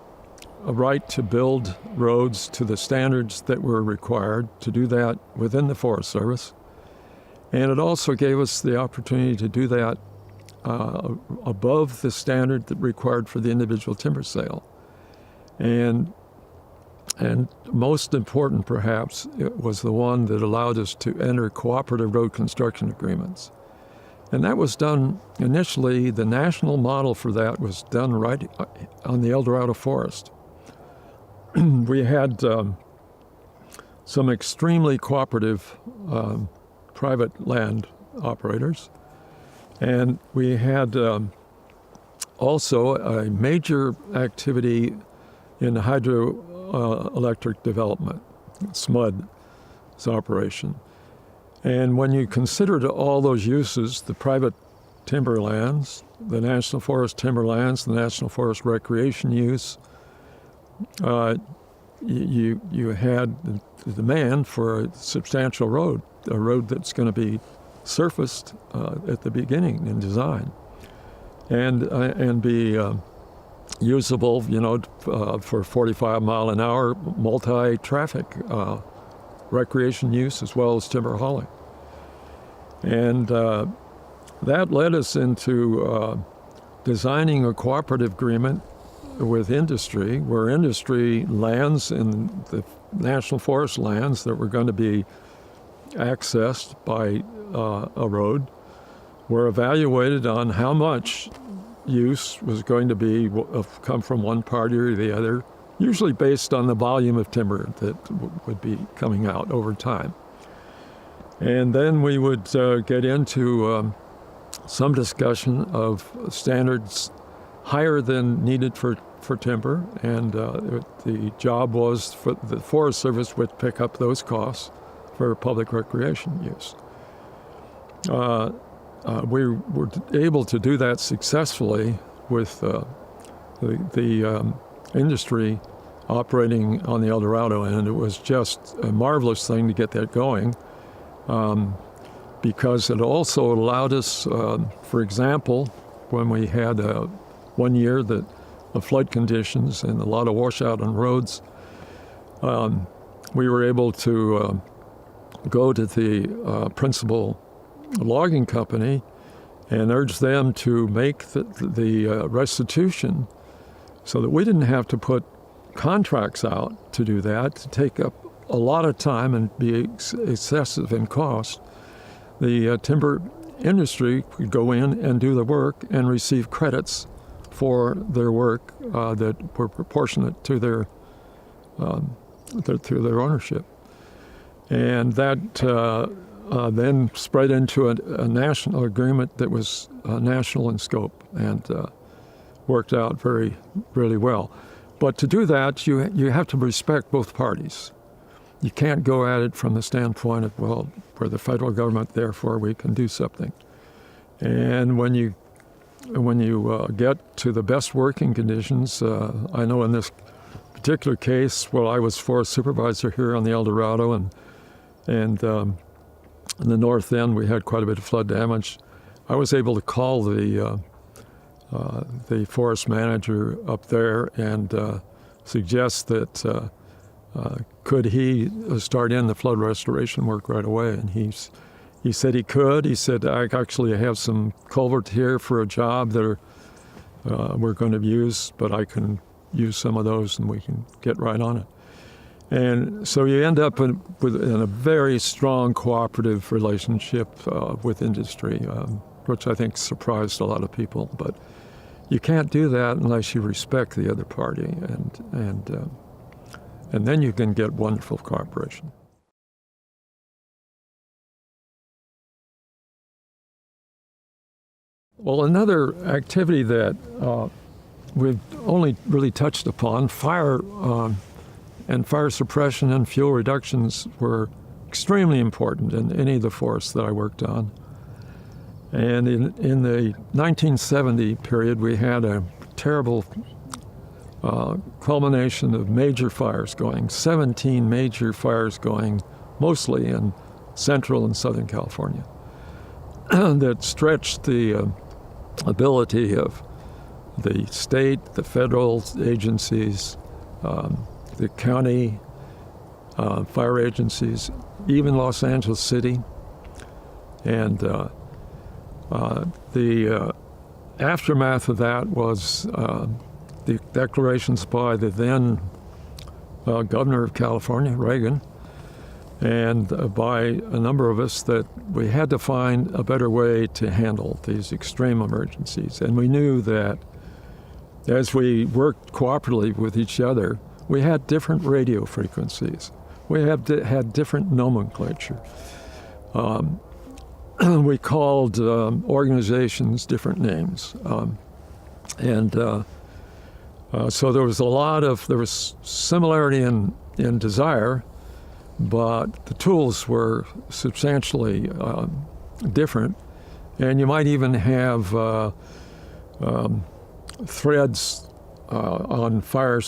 right to build roads to the standards that were required, to do that within the Forest Service. And it also gave us the opportunity to do that above the standard that required for the individual timber sale. And most important, perhaps, it was the one that allowed us to enter cooperative road construction agreements. And that was done initially, the national model for that was done right on the El Dorado Forest. We had some extremely cooperative private land operators. And we had also a major activity in hydroelectric development, SMUD's operation. And when you considered all those uses, the private timberlands, the National Forest timberlands, the National Forest recreation use, you had the demand for a substantial road, a road that's going to be surfaced at the beginning in design, and be usable, for 45 mile an hour multi-traffic recreation use as well as timber hauling. And that led us into designing a cooperative agreement with industry, where industry lands in the national forest lands that were going to be accessed by a road were evaluated on how much use was going to be come from one party or the other, usually based on the volume of timber that would be coming out over time. And then we would get into some discussion of standards higher than needed for timber, and the job was for the Forest Service would pick up those costs for public recreation use. We were able to do that successfully with the industry operating on the El Dorado, and it was just a marvelous thing to get that going, because it also allowed us, for example, when we had 1 year that of flood conditions and a lot of washout on roads, we were able to go to the principal logging company and urge them to make the restitution, so that we didn't have to put contracts out to do that, to take up a lot of time and be excessive in cost. The timber industry could go in and do the work and receive credits for their work that were proportionate to their ownership. And that then spread into a national agreement that was national in scope and worked out really well. But to do that, you have to respect both parties. You can't go at it from the standpoint of, well, we're the federal government, therefore we can do something. And when you get to the best working conditions, I know in this particular case, well, I was forest supervisor here on the El Dorado, and in the north end we had quite a bit of flood damage. I was able to call the forest manager up there and suggest that could he start in the flood restoration work right away, and he said he could. He said, I actually have some culverts here for a job that we're going to use, but I can use some of those and we can get right on it. And so you end up in a very strong cooperative relationship with industry, which I think surprised a lot of people. But you can't do that unless you respect the other party, and then you can get wonderful cooperation. Well, another activity that we've only really touched upon, fire and fire suppression and fuel reductions were extremely important in any of the forests that I worked on. And in the 1970 period, we had a terrible culmination of major fires going, 17 major fires going, mostly in Central and Southern California, that stretched the ability of the state, the federal agencies, the county fire agencies, even Los Angeles City. And the aftermath of that was the declarations by the then governor of California, Reagan, and by a number of us, that we had to find a better way to handle these extreme emergencies. And we knew that as we worked cooperatively with each other, we had different radio frequencies. We had different nomenclature. We called organizations different names. So there was similarity in desire, but the tools were substantially different. And you might even have threads on fire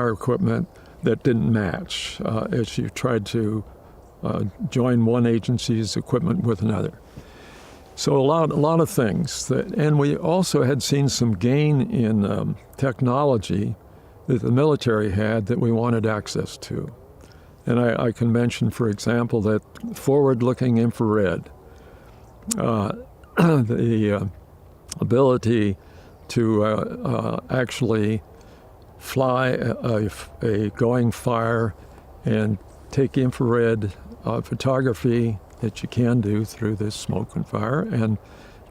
equipment that didn't match as you tried to join one agency's equipment with another. So a lot of things. And we also had seen some gain in technology that the military had that we wanted access to. And I can mention, for example, that forward-looking infrared, the ability to actually fly a going fire and take infrared photography that you can do through this smoke and fire and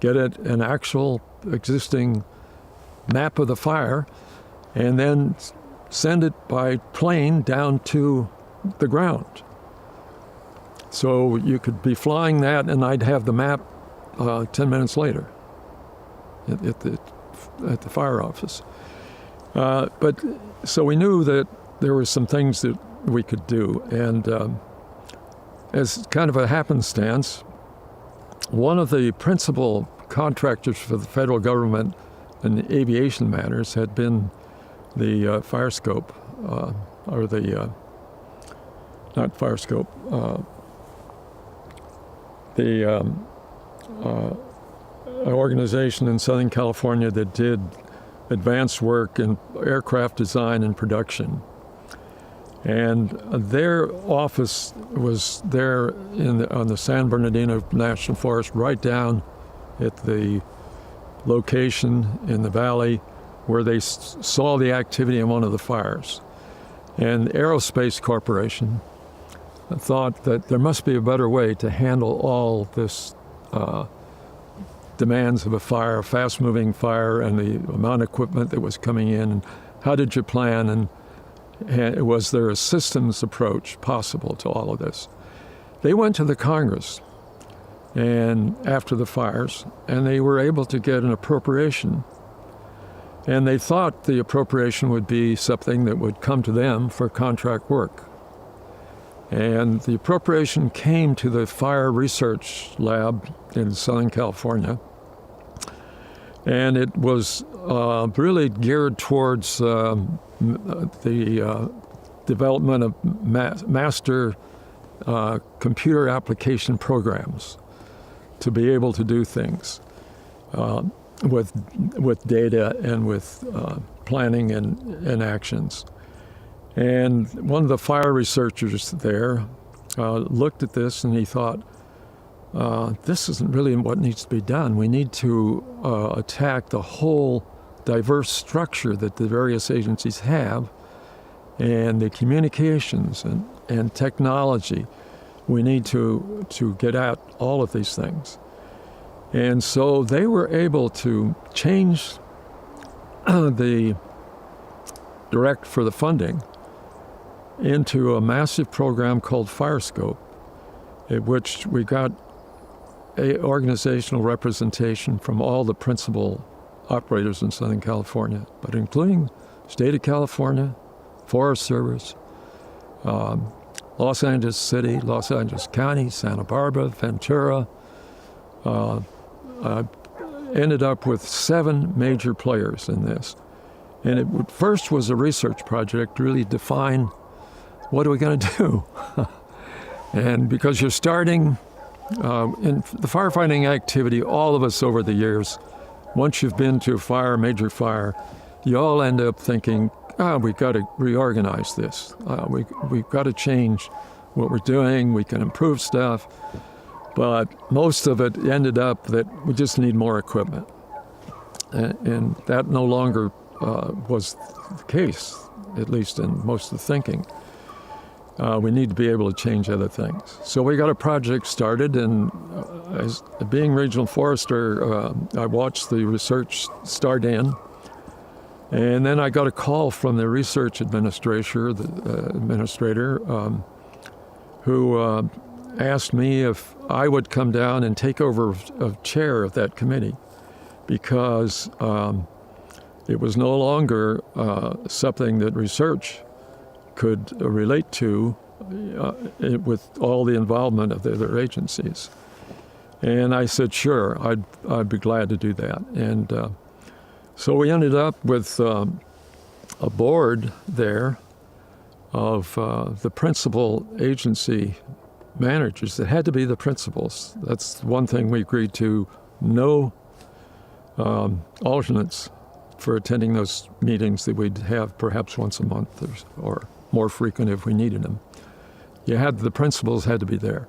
get an actual existing map of the fire and then send it by plane down to the ground. So you could be flying that and I'd have the map 10 minutes later at the fire office. But so we knew that there were some things that we could do. And as kind of a happenstance, one of the principal contractors for the federal government in aviation matters had been the Firescope, or the, not Firescope, the organization in Southern California that did advanced work in aircraft design and production. And their office was there on the San Bernardino National Forest, right down at the location in the valley where they saw the activity in one of the fires. And Aerospace Corporation thought that there must be a better way to handle all this demands of a fire, a fast-moving fire, and the amount of equipment that was coming in. And how did you plan? And was there a systems approach possible to all of this? They went to the Congress and after the fires, and they were able to get an appropriation. And they thought the appropriation would be something that would come to them for contract work. And the appropriation came to the Fire Research Lab in Southern California. And it was really geared towards the development of master computer application programs to be able to do things with data and with planning and actions. And one of the fire researchers there looked at this and he thought, this isn't really what needs to be done. We need to attack the whole diverse structure that the various agencies have and the communications and technology. We need to get at all of these things. And so they were able to change the direct for the funding into a massive program called Firescope, in which we got organizational representation from all the principal operators in Southern California, but including State of California, Forest Service, Los Angeles City, Los Angeles County, Santa Barbara, Ventura. Ended up with 7 major players in this. And it first was a research project to really define what are we going to do? And because you're starting in the firefighting activity, all of us over the years, once you've been to a major fire, you all end up thinking, we've got to reorganize this. We've got to change what we're doing. We can improve stuff. But most of it ended up that we just need more equipment. And that no longer was the case, at least in most of the thinking. We need to be able to change other things. So we got a project started, and as being regional forester, I watched the research start in. And then I got a call from the research administrator, who asked me if I would come down and take over a chair of that committee, because it was no longer something that research could relate to with all the involvement of the other agencies. And I said, sure, I'd be glad to do that. And so we ended up with a board there of the principal agency managers. It had to be the principals. That's one thing we agreed to. No alternates for attending those meetings that we'd have perhaps once a month or more frequent if we needed them. The principals had to be there.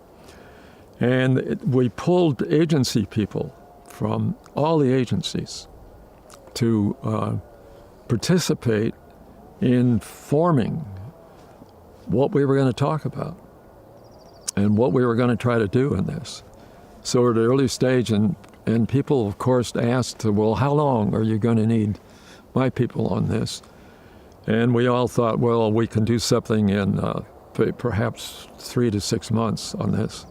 And we pulled agency people from all the agencies to participate in forming what we were going to talk about and what we were going to try to do in this. So at an early stage, and people, of course, asked, well, how long are you going to need my people on this? And we all thought, well, we can do something in perhaps 3 to 6 months on this.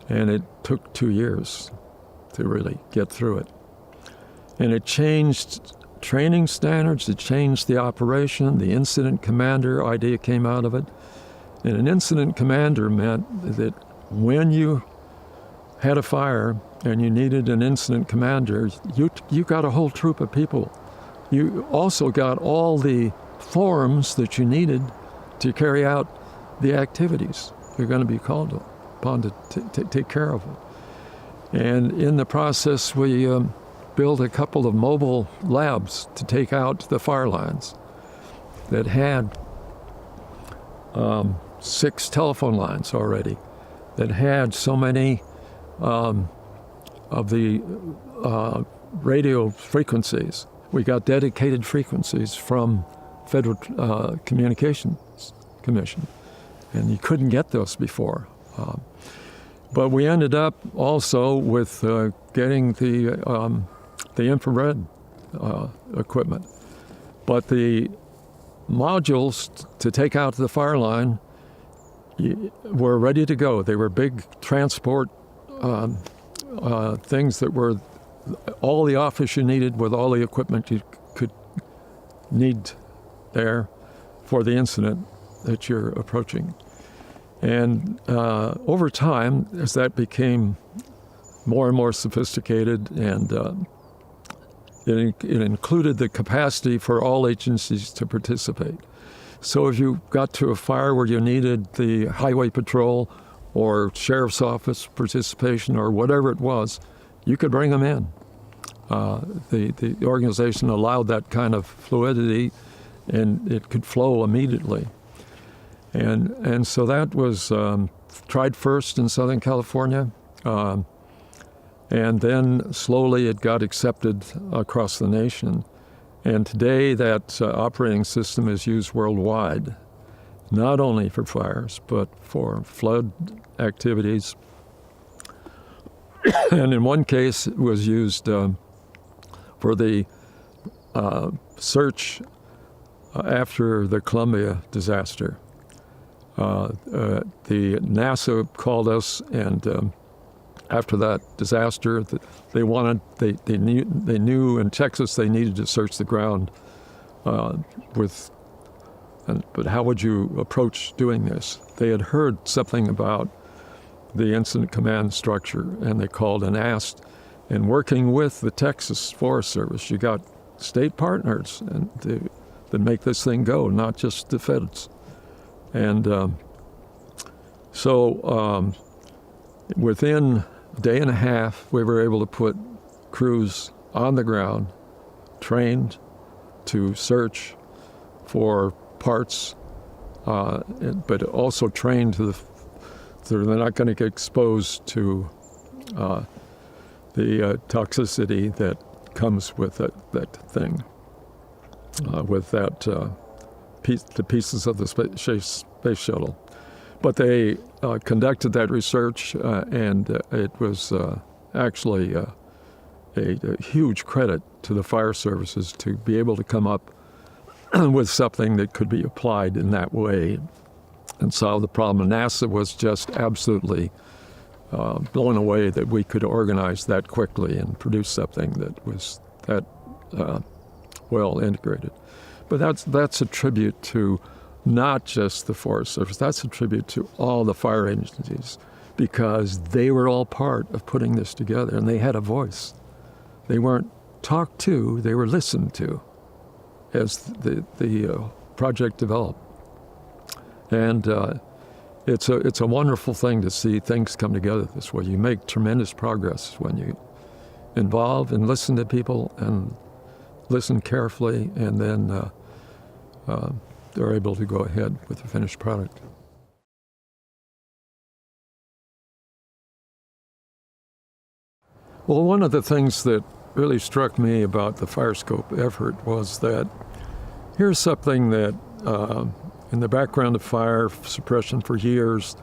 And it took 2 years to really get through it. And it changed training standards, it changed the operation, the incident commander idea came out of it. And an incident commander meant that when you had a fire and you needed an incident commander, you got a whole troop of people. You also got all the forms that you needed to carry out the activities you're going to be called upon to take care of it. And in the process, we built a couple of mobile labs to take out the fire lines that had 6 telephone lines already, that had so many of the radio frequencies. We got dedicated frequencies from Federal Communications Commission, and you couldn't get those before. But we ended up also with getting the infrared equipment. But the modules to take out the fire line were ready to go. They were big transport things that were all the office you needed with all the equipment you could need there for the incident that you're approaching. And over time, as that became more and more sophisticated, and it included the capacity for all agencies to participate. So if you got to a fire where you needed the highway patrol or sheriff's office participation or whatever it was, you could bring them in. The organization allowed that kind of fluidity, and it could flow immediately. And so that was tried first in Southern California, and then slowly it got accepted across the nation. And today that operating system is used worldwide, not only for fires, but for flood activities. And in one case, it was used for the search after the Columbia disaster. The NASA called us, and after that disaster, they knew in Texas they needed to search the ground but how would you approach doing this? They had heard something about the incident command structure, and they called and asked. And working with the Texas Forest Service, you got state partners that make this thing go, not just the feds. And so within a day and a half, we were able to put crews on the ground, trained to search for parts, but also trained so they're not going to get exposed to the toxicity that comes with that thing, with the pieces of the space shuttle. But they conducted that research, and it was actually a huge credit to the fire services to be able to come up with something that could be applied in that way and solve the problem. And NASA was just absolutely blown away that we could organize that quickly and produce something that was that well integrated. But that's a tribute to not just the Forest Service, that's a tribute to all the fire agencies, because they were all part of putting this together, and they had a voice. They weren't talked to, they were listened to as the project developed. And it's a wonderful thing to see things come together this way. You make tremendous progress when you involve and listen to people and listen carefully, and then they're able to go ahead with the finished product. Well, one of the things that really struck me about the Firescope effort was that here's something that in the background of fire suppression for years,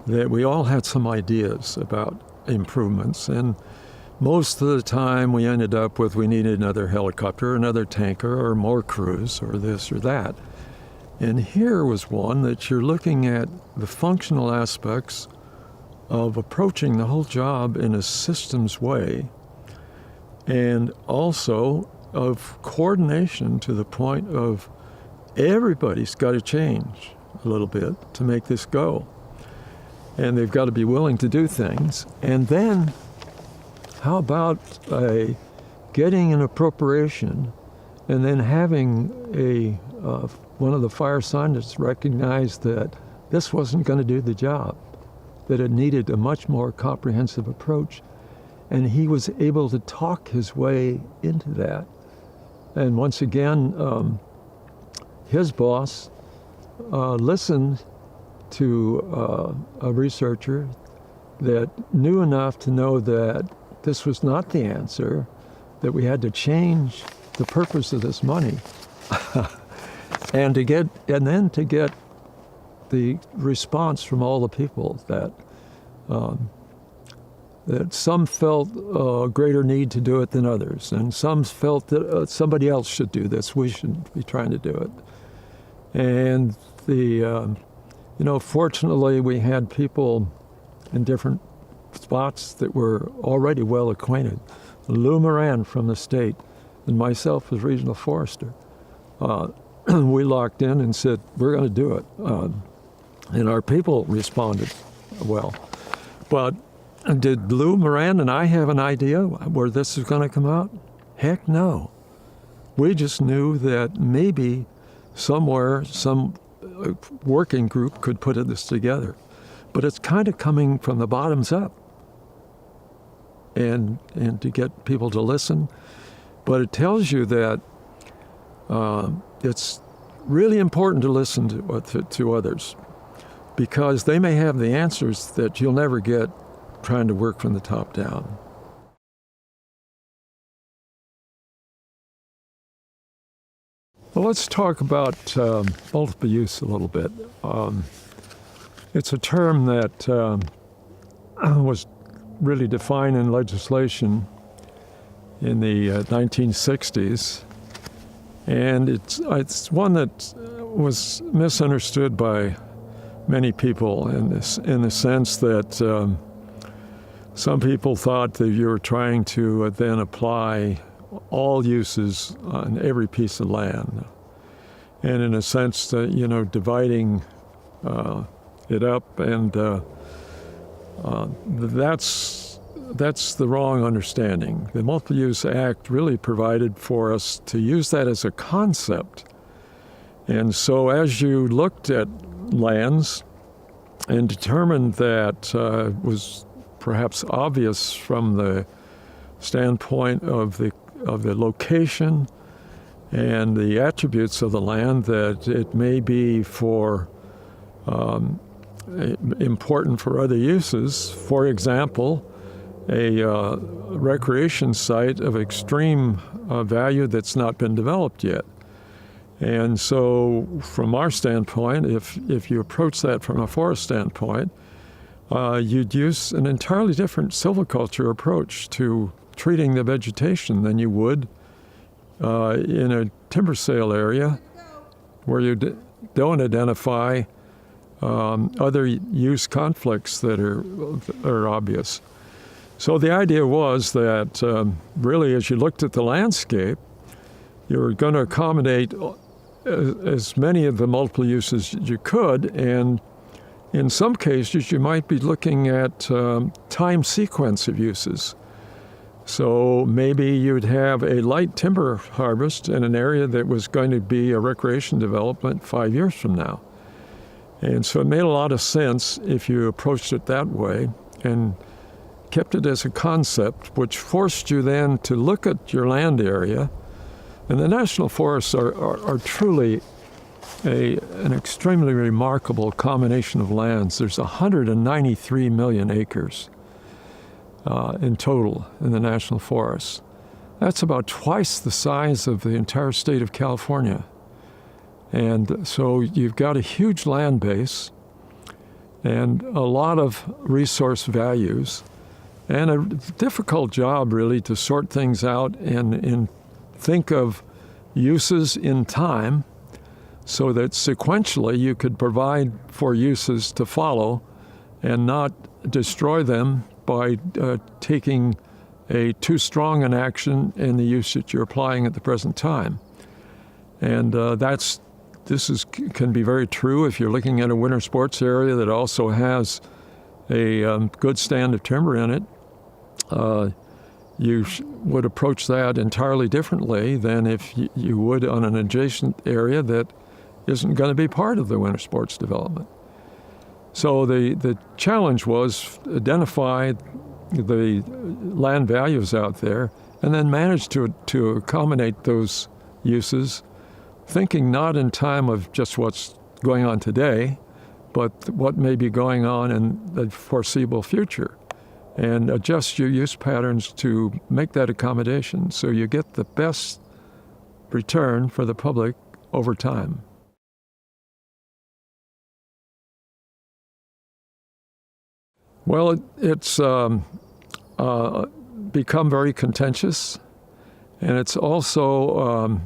that we all had some ideas about improvements, and most of the time we ended up with we needed another helicopter, another tanker, or more crews, or this or that. And here was one that you're looking at the functional aspects of approaching the whole job in a systems way, and also of coordination to the point of everybody's got to change a little bit to make this go. And they've got to be willing to do things. And then how about getting an appropriation and then having one of the fire scientists recognize that this wasn't going to do the job, that it needed a much more comprehensive approach. And he was able to talk his way into that. And once again, his boss listened to a researcher that knew enough to know that this was not the answer, that we had to change the purpose of this money, and then to get the response from all the people that some felt a greater need to do it than others, and some felt that somebody else should do this. We shouldn't be trying to do it. And fortunately, we had people in different spots that were already well acquainted. Lou Moran from the state, and myself as regional forester. We locked in and said, we're going to do it. And our people responded well. But did Lou Moran and I have an idea where this is going to come out? Heck no. We just knew that maybe somewhere some working group could put this together. But it's kind of coming from the bottoms up, and to get people to listen. But it tells you that it's really important to listen to others, because they may have the answers that you'll never get trying to work from the top down. Well, let's talk about multiple use a little bit. It's a term that was really defined in legislation in the 1960s, and it's one that was misunderstood by many people in the sense that some people thought that you were trying to then apply all uses on every piece of land, and in a sense, dividing it up, and that's the wrong understanding. The Multiple Use Act really provided for us to use that as a concept. And so as you looked at lands and determined that was perhaps obvious from the standpoint of the location and the attributes of the land, that it may be important for other uses. For example, a recreation site of extreme value that's not been developed yet. And so from our standpoint, if you approach that from a forest standpoint, you'd use an entirely different silviculture approach to treating the vegetation than you would in a timber sale area where you don't identify other use conflicts that are obvious. So the idea was that really, as you looked at the landscape, you were going to accommodate as many of the multiple uses as you could, and in some cases you might be looking at time sequence of uses. So maybe you'd have a light timber harvest in an area that was going to be a recreation development 5 years from now. And so it made a lot of sense if you approached it that way and kept it as a concept, which forced you then to look at your land area. And the national forests are truly an extremely remarkable combination of lands. There's 193 million acres in total in the national forests. That's about twice the size of the entire state of California. And so you've got a huge land base and a lot of resource values and a difficult job really to sort things out and think of uses in time so that sequentially you could provide for uses to follow and not destroy them by taking too strong an action in the use that you're applying at the present time. And this can be very true if you're looking at a winter sports area that also has a good stand of timber in it. You would approach that entirely differently than if you would on an adjacent area that isn't going to be part of the winter sports development. So the challenge was identify the land values out there and then manage to accommodate those uses, thinking not in time of just what's going on today, but what may be going on in the foreseeable future, and adjust your use patterns to make that accommodation so you get the best return for the public over time. Well, it's become very contentious, and it's also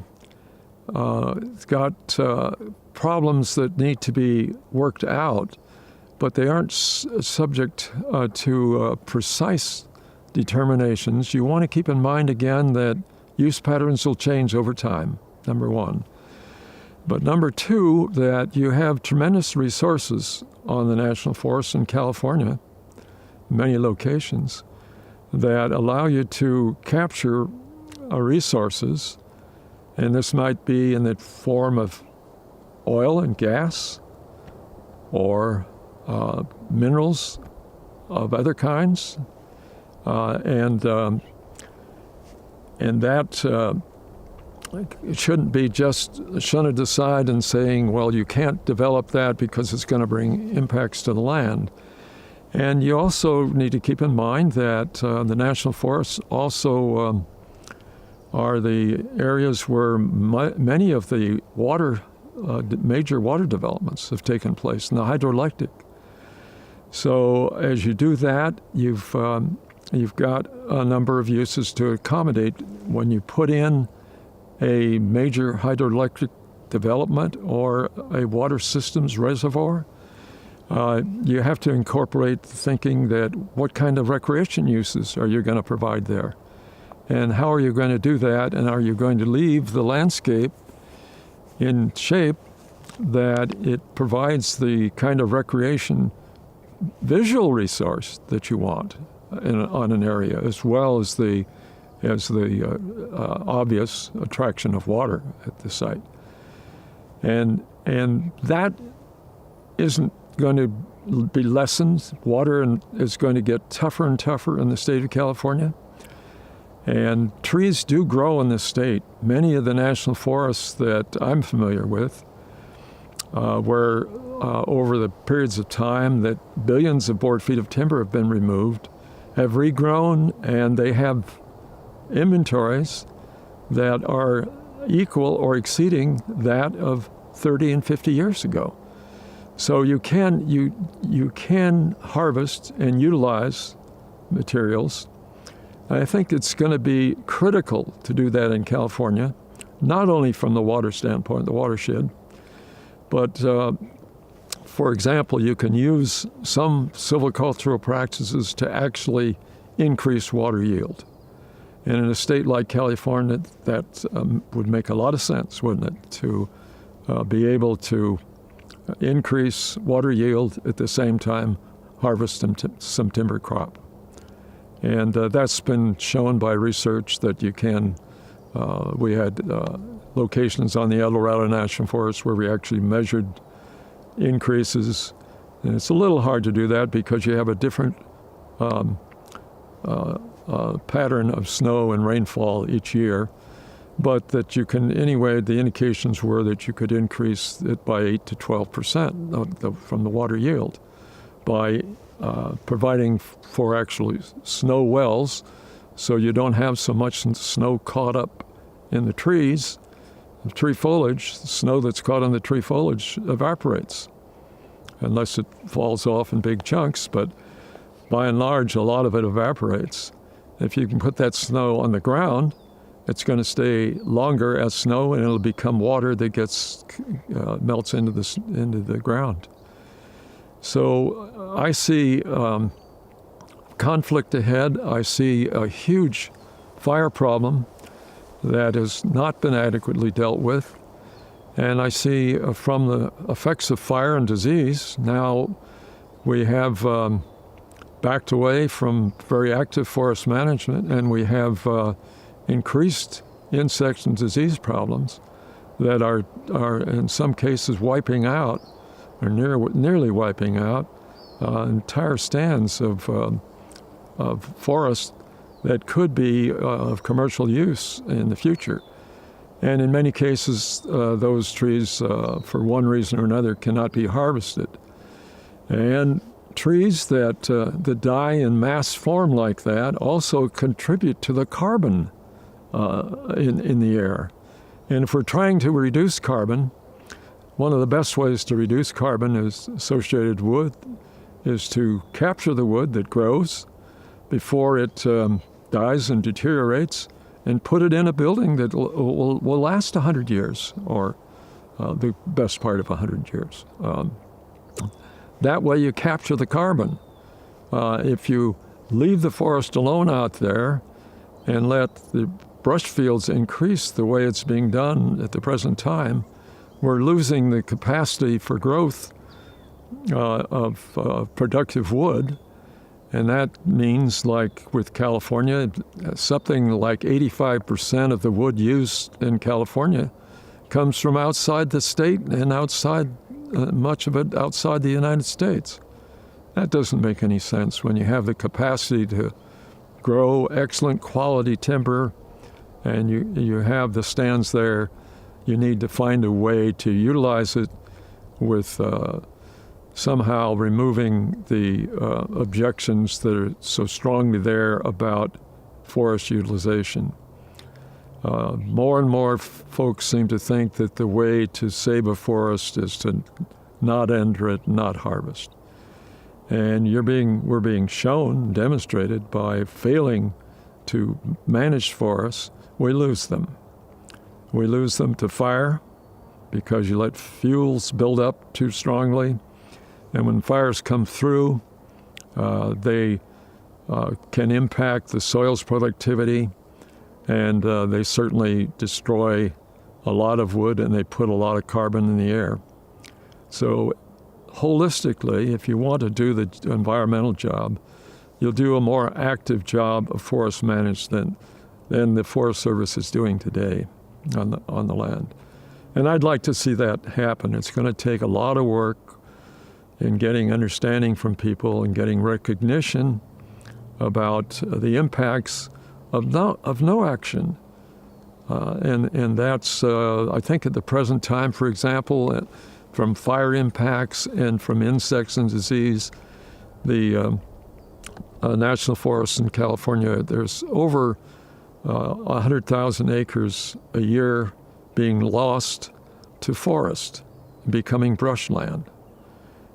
it's got problems that need to be worked out, but they aren't subject to precise determinations. You want to keep in mind again that use patterns will change over time, number one. But number two, that you have tremendous resources on the national forests in California, many locations, that allow you to capture resources. And this might be in the form of oil and gas or minerals of other kinds. And that it shouldn't be just shunted aside and saying, well, you can't develop that because it's going to bring impacts to the land. And you also need to keep in mind that the national forests also are the areas where many of the major water developments have taken place in the hydroelectric. So as you do that, you've got a number of uses to accommodate. When you put in a major hydroelectric development or a water systems reservoir, you have to incorporate the thinking that what kind of recreation uses are you going to provide there? And how are you going to do that? And are you going to leave the landscape in shape that it provides the kind of recreation visual resource that you want on an area, as well as the obvious attraction of water at the site? And that isn't going to be lessened. Water is going to get tougher and tougher in the state of California. And trees do grow in this state. Many of the national forests that I'm familiar with, where over the periods of time that billions of board feet of timber have been removed, have regrown, and they have inventories that are equal or exceeding that of 30 and 50 years ago. So you can harvest and utilize materials. I think it's going to be critical to do that in California, not only from the water standpoint, the watershed, but for example, you can use some silvicultural practices to actually increase water yield. And in a state like California, that would make a lot of sense, wouldn't it, to be able to increase water yield at the same time harvest some timber crop. And that's been shown by research that you can. We had locations on the El Dorado National Forest where we actually measured increases. And it's a little hard to do that because you have a different pattern of snow and rainfall each year. But that you can, anyway, the indications were that you could increase it by 8 to 12% from the water yield by providing for actually snow wells, so you don't have so much snow caught up in the trees. The tree foliage, the snow that's caught on the tree foliage evaporates, unless it falls off in big chunks, but by and large, a lot of it evaporates. If you can put that snow on the ground, it's going to stay longer as snow, and it'll become water that gets melts into the ground. So I see conflict ahead. I see a huge fire problem that has not been adequately dealt with, and I see from the effects of fire and disease, now we have backed away from very active forest management, and we have increased insect and disease problems that are in some cases wiping out, or nearly wiping out, entire stands of forest that could be of commercial use in the future. And in many cases, those trees, for one reason or another, cannot be harvested. And trees that die in mass form like that also contribute to the carbon in the air. And if we're trying to reduce carbon, one of the best ways to reduce carbon is associated wood, is to capture the wood that grows before it dies and deteriorates, and put it in a building that will last 100 years, or the best part of 100 years. That way you capture the carbon. If you leave the forest alone out there and let the brush fields increase the way it's being done at the present time, we're losing the capacity for growth of productive wood. And that means, like with California, something like 85% of the wood used in California comes from outside the state, and much of it outside the United States. That doesn't make any sense when you have the capacity to grow excellent quality timber, and you have the stands there. You need to find a way to utilize it with somehow removing the objections that are so strongly there about forest utilization. More and more folks seem to think that the way to save a forest is to not enter it, not harvest. And we're being shown, demonstrated by failing to manage forests, we lose them. We lose them to fire because you let fuels build up too strongly. And when fires come through, they can impact the soil's productivity, and they certainly destroy a lot of wood, and they put a lot of carbon in the air. So holistically, if you want to do the environmental job, you'll do a more active job of forest management than the Forest Service is doing today on the land. And I'd like to see that happen. It's going to take a lot of work in getting understanding from people and getting recognition about the impacts of no action. And that's, I think at the present time, for example, from fire impacts and from insects and disease, the national forests in California, there's over 100,000 acres a year being lost to forest, becoming brushland.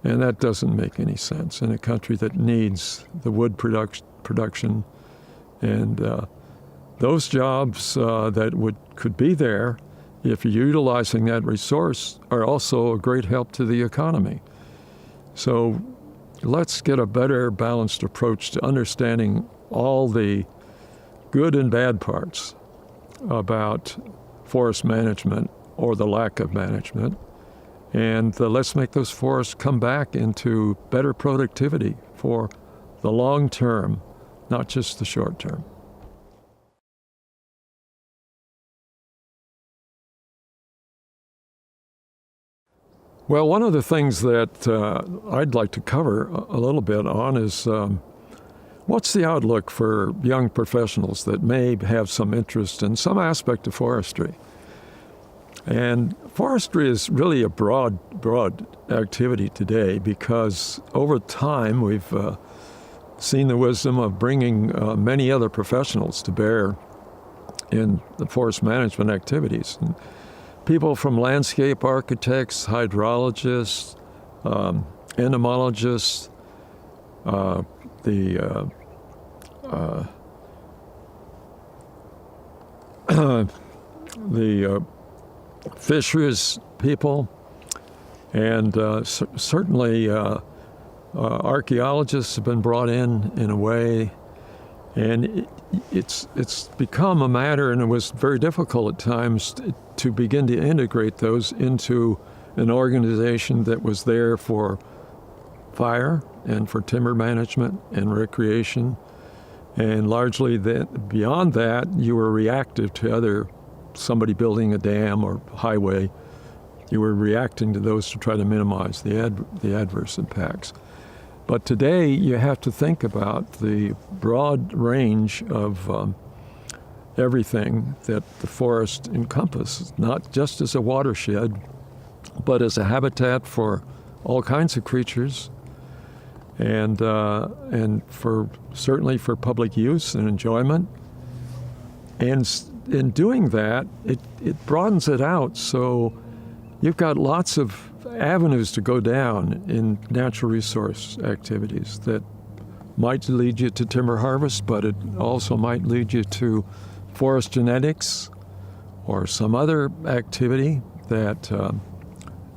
And that doesn't make any sense in a country that needs the wood production. And those jobs that could be there, if you're utilizing that resource, are also a great help to the economy. So let's get a better balanced approach to understanding all the good and bad parts about forest management or the lack of management. And let's make those forests come back into better productivity for the long term, not just the short term. Well, one of the things that I'd like to cover a little bit on is what's the outlook for young professionals that may have some interest in some aspect of forestry? And forestry is really a broad activity today because over time we've seen the wisdom of bringing many other professionals to bear in the forest management activities. And people from landscape architects, hydrologists, entomologists, the fisheries people, and certainly archaeologists have been brought in a way, and it's become a matter, and it was very difficult at times to begin to integrate those into an organization that was there for fire and for timber management and recreation, and largely beyond that you were reactive to somebody building a dam or highway. You were reacting to those to try to minimize the adverse impacts. But today you have to think about the broad range of everything that the forest encompasses, not just as a watershed, but as a habitat for all kinds of creatures, and certainly for public use and enjoyment. And in doing that, it broadens it out, so you've got lots of avenues to go down in natural resource activities that might lead you to timber harvest, but it also might lead you to forest genetics or some other activity that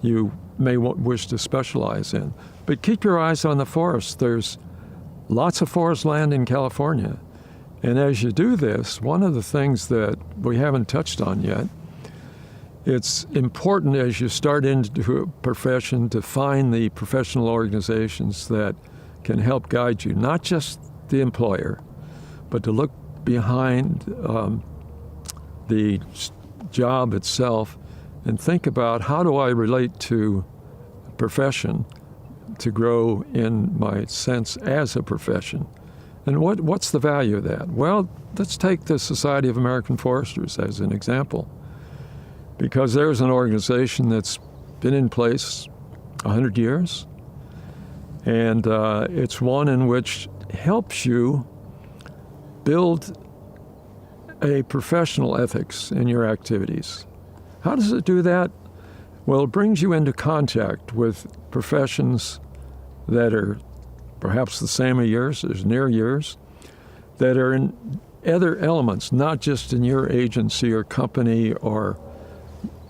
you may wish to specialize in. But keep your eyes on the forest. There's lots of forest land in California. And as you do this, one of the things that we haven't touched on yet, it's important as you start into a profession to find the professional organizations that can help guide you, not just the employer, but to look behind the job itself and think about, how do I relate to a profession to grow in my sense as a profession? And what's the value of that? Well, let's take the Society of American Foresters as an example, because there's an organization that's been in place 100 years, and it's one in which helps you build a professional ethics in your activities. How does it do that? Well, it brings you into contact with professions that are perhaps the same as yours, as near yours, that are in other elements, not just in your agency or company or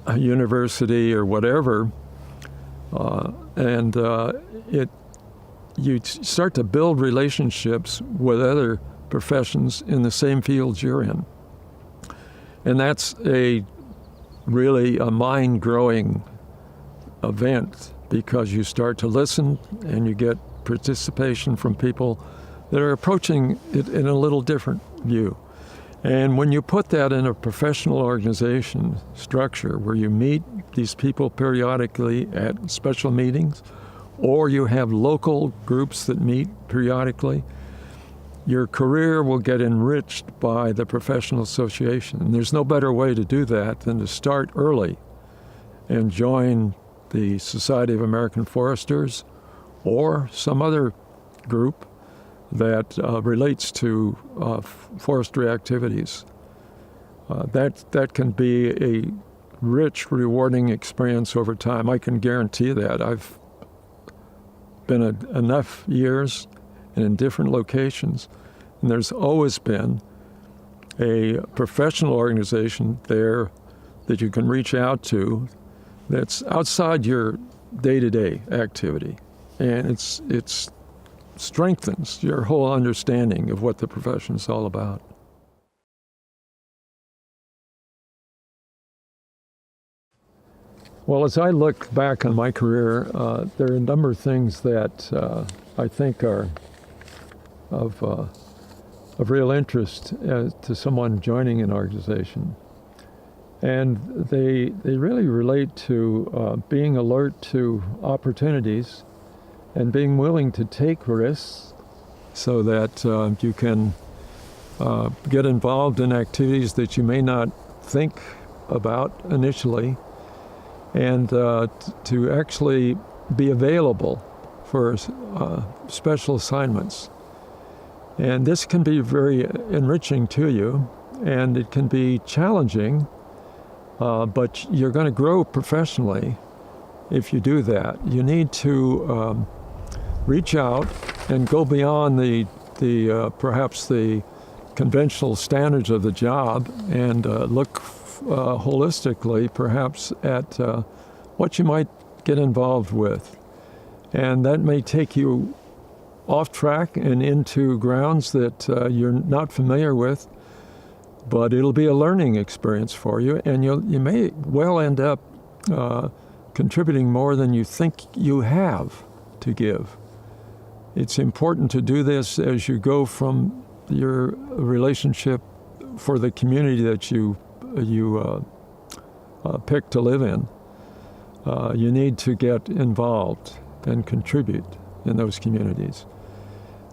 a university or whatever, you start to build relationships with other professions in the same fields you're in. And that's really a mind-growing event, because you start to listen and you get participation from people that are approaching it in a little different view. And when you put that in a professional organization structure where you meet these people periodically at special meetings, or you have local groups that meet periodically, your career will get enriched by the professional association. And there's no better way to do that than to start early and join the Society of American Foresters or some other group that relates to forestry activities. That can be a rich, rewarding experience over time. I can guarantee that. I've been enough years and in different locations, and there's always been a professional organization there that you can reach out to that's outside your day-to-day activity. And it strengthens your whole understanding of what the profession is all about. Well, as I look back on my career, there are a number of things that I think are of real interest to someone joining an organization. And they really relate to being alert to opportunities and being willing to take risks so that you can get involved in activities that you may not think about initially, and to actually be available for special assignments. And this can be very enriching to you, and it can be challenging, but you're going to grow professionally if you do that. You need to reach out and go beyond the perhaps the conventional standards of the job, and look holistically perhaps at what you might get involved with. And that may take you off track and into grounds that you're not familiar with, but it'll be a learning experience for you, and you may well end up contributing more than you think you have to give. It's important to do this as you go from your relationship for the community that you pick to live in. You need to get involved and contribute in those communities.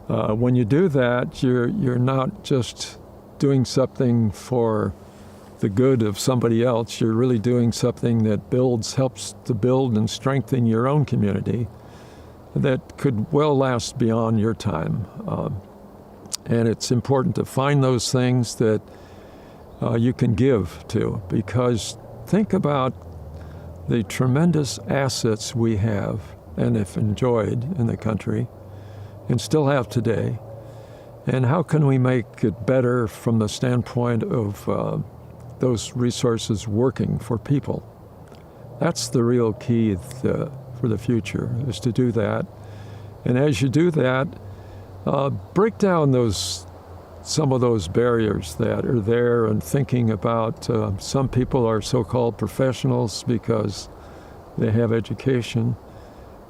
When you do that, you're not just doing something for the good of somebody else. You're really doing something that helps to build and strengthen your own community that could well last beyond your time. And it's important to find those things that you can give to, because think about the tremendous assets we have and have enjoyed in the country and still have today, and how can we make it better from the standpoint of those resources working for people. That's the real key for the future, is to do that. And as you do that, break down some of those barriers that are there, and thinking about some people are so-called professionals because they have education,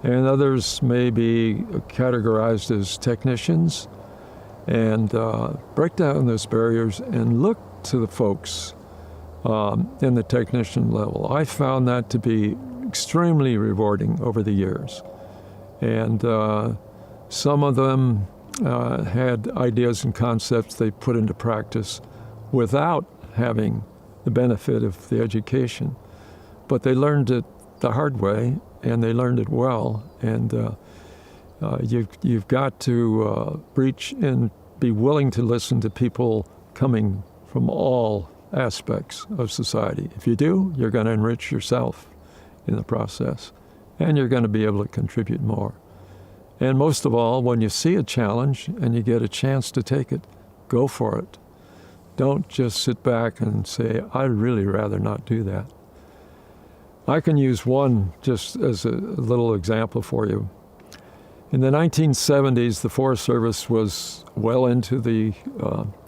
and others may be categorized as technicians. And break down those barriers and look to the folks in the technician level. I found that to be extremely rewarding over the years. And some of them had ideas and concepts they put into practice without having the benefit of the education. But they learned it the hard way, and they learned it well. And you've got to reach and be willing to listen to people coming from all aspects of society. If you do, you're going to enrich yourself in the process, and you're going to be able to contribute more. And most of all, when you see a challenge and you get a chance to take it, go for it. Don't just sit back and say, I'd really rather not do that. I can use one just as a little example for you. In the 1970s, the Forest Service was well into the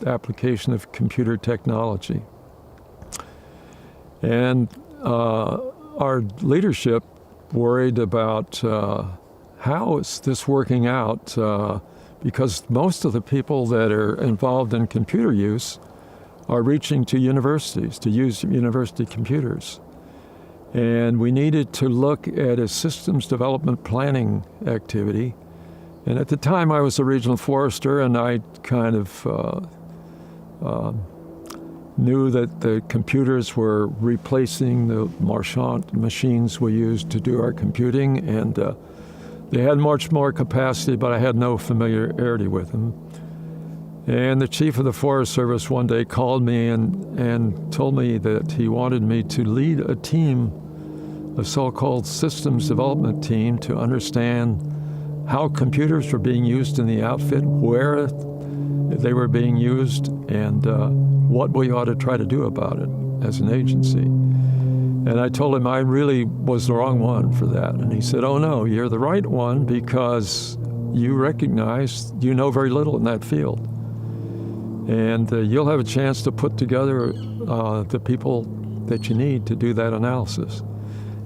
application of computer technology. And our leadership worried about how is this working out, because most of the people that are involved in computer use are reaching to universities to use university computers. And we needed to look at a systems development planning activity. And at the time, I was a regional forester, and I kind of knew that the computers were replacing the Marchant machines we used to do our computing, and they had much more capacity, but I had no familiarity with them. And the chief of the Forest Service one day called me and told me that he wanted me to lead a team, a so-called systems development team, to understand how computers were being used in the outfit, where they were being used, and what we ought to try to do about it as an agency. And I told him I really was the wrong one for that. And he said, oh no, you're the right one, because you recognize you know very little in that field. And you'll have a chance to put together the people that you need to do that analysis.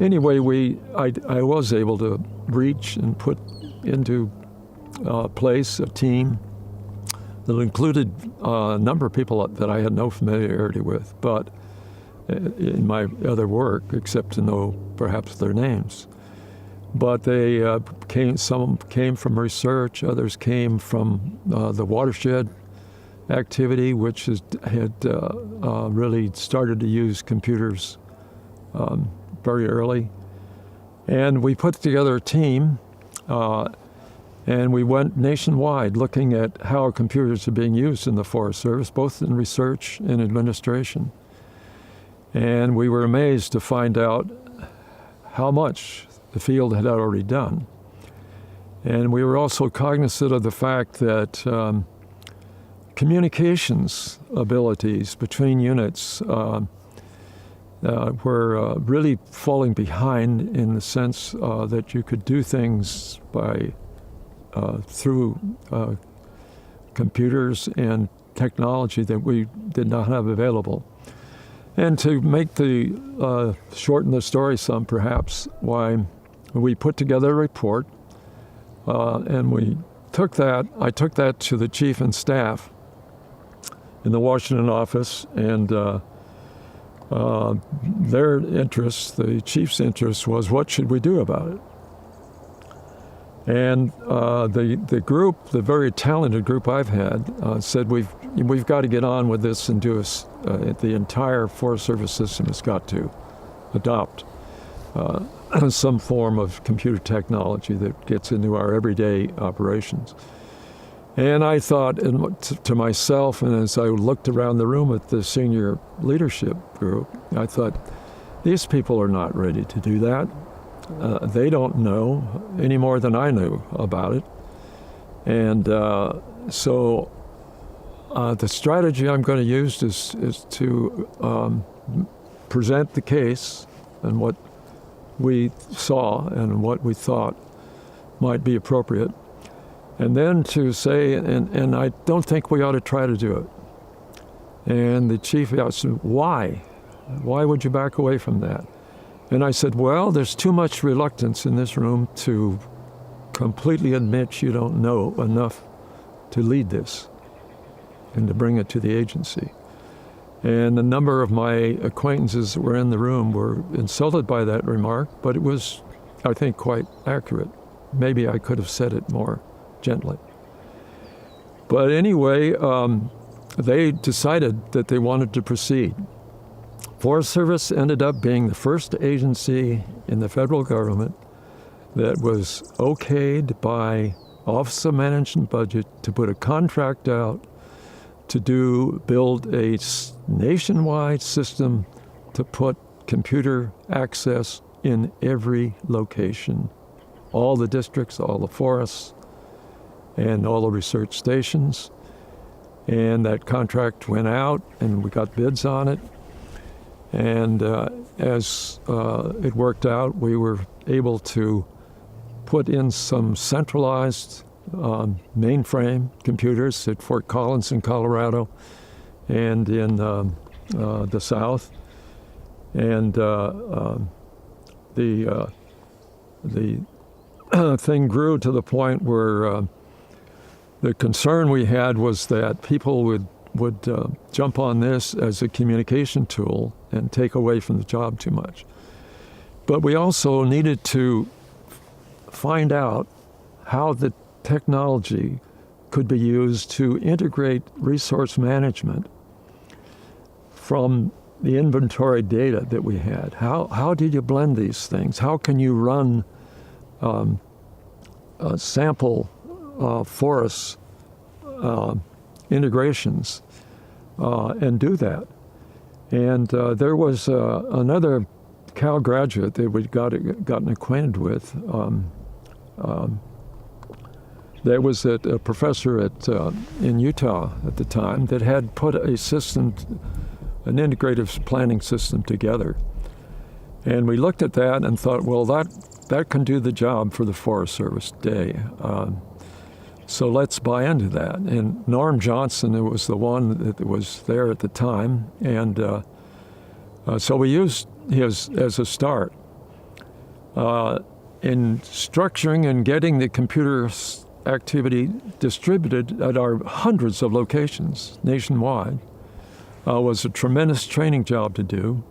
Anyway, I was able to reach and put into place a team that included a number of people that I had no familiarity with. But in my other work, except to know perhaps their names. But some came from research, others came from the watershed activity, which had really started to use computers very early. And we put together a team, and we went nationwide looking at how computers are being used in the Forest Service, both in research and administration. And we were amazed to find out how much the field had already done. And we were also cognizant of the fact that communications abilities between units were really falling behind, in the sense that you could do things through computers and technology that we did not have available. And to shorten the story some, perhaps, why we put together a report, and I took that to the chief and staff in the Washington office, and their interest, the chief's interest, was what should we do about it? And the group, the very talented group I've had, said we've got to get on with this and do the entire Forest Service system has got to adopt some form of computer technology that gets into our everyday operations. And I thought to myself, and as I looked around the room at the senior leadership group, I thought, these people are not ready to do that. They don't know any more than I knew about it. And so the strategy I'm going to use is to present the case and what we saw and what we thought might be appropriate. And then to say, and I don't think we ought to try to do it. And the chief asked, why? Why would you back away from that? And I said, well, there's too much reluctance in this room to completely admit you don't know enough to lead this and to bring it to the agency. And a number of my acquaintances that were in the room were insulted by that remark, but it was, I think, quite accurate. Maybe I could have said it more gently. But anyway, they decided that they wanted to proceed. Forest Service ended up being the first agency in the federal government that was okayed by Office of Management Budget to put a contract out to build a nationwide system to put computer access in every location, all the districts, all the forests, and all the research stations. And that contract went out, and we got bids on it. And as it worked out, we were able to put in some centralized mainframe computers at Fort Collins in Colorado and in the South. And the thing grew to the point where the concern we had was that people would jump on this as a communication tool and take away from the job too much. But we also needed to find out how the technology could be used to integrate resource management from the inventory data that we had. How did you blend these things? How can you run sample forests integrations and do that? And there was another Cal graduate that we'd gotten acquainted with. There was a professor in Utah at the time that had put an integrative planning system together. And we looked at that and thought, well, that can do the job for the Forest Service today. So let's buy into that. And Norm Johnson, it was the one that was there at the time. And so we used his as a start. In structuring and getting the computer activity distributed at our hundreds of locations nationwide, was a tremendous training job to do.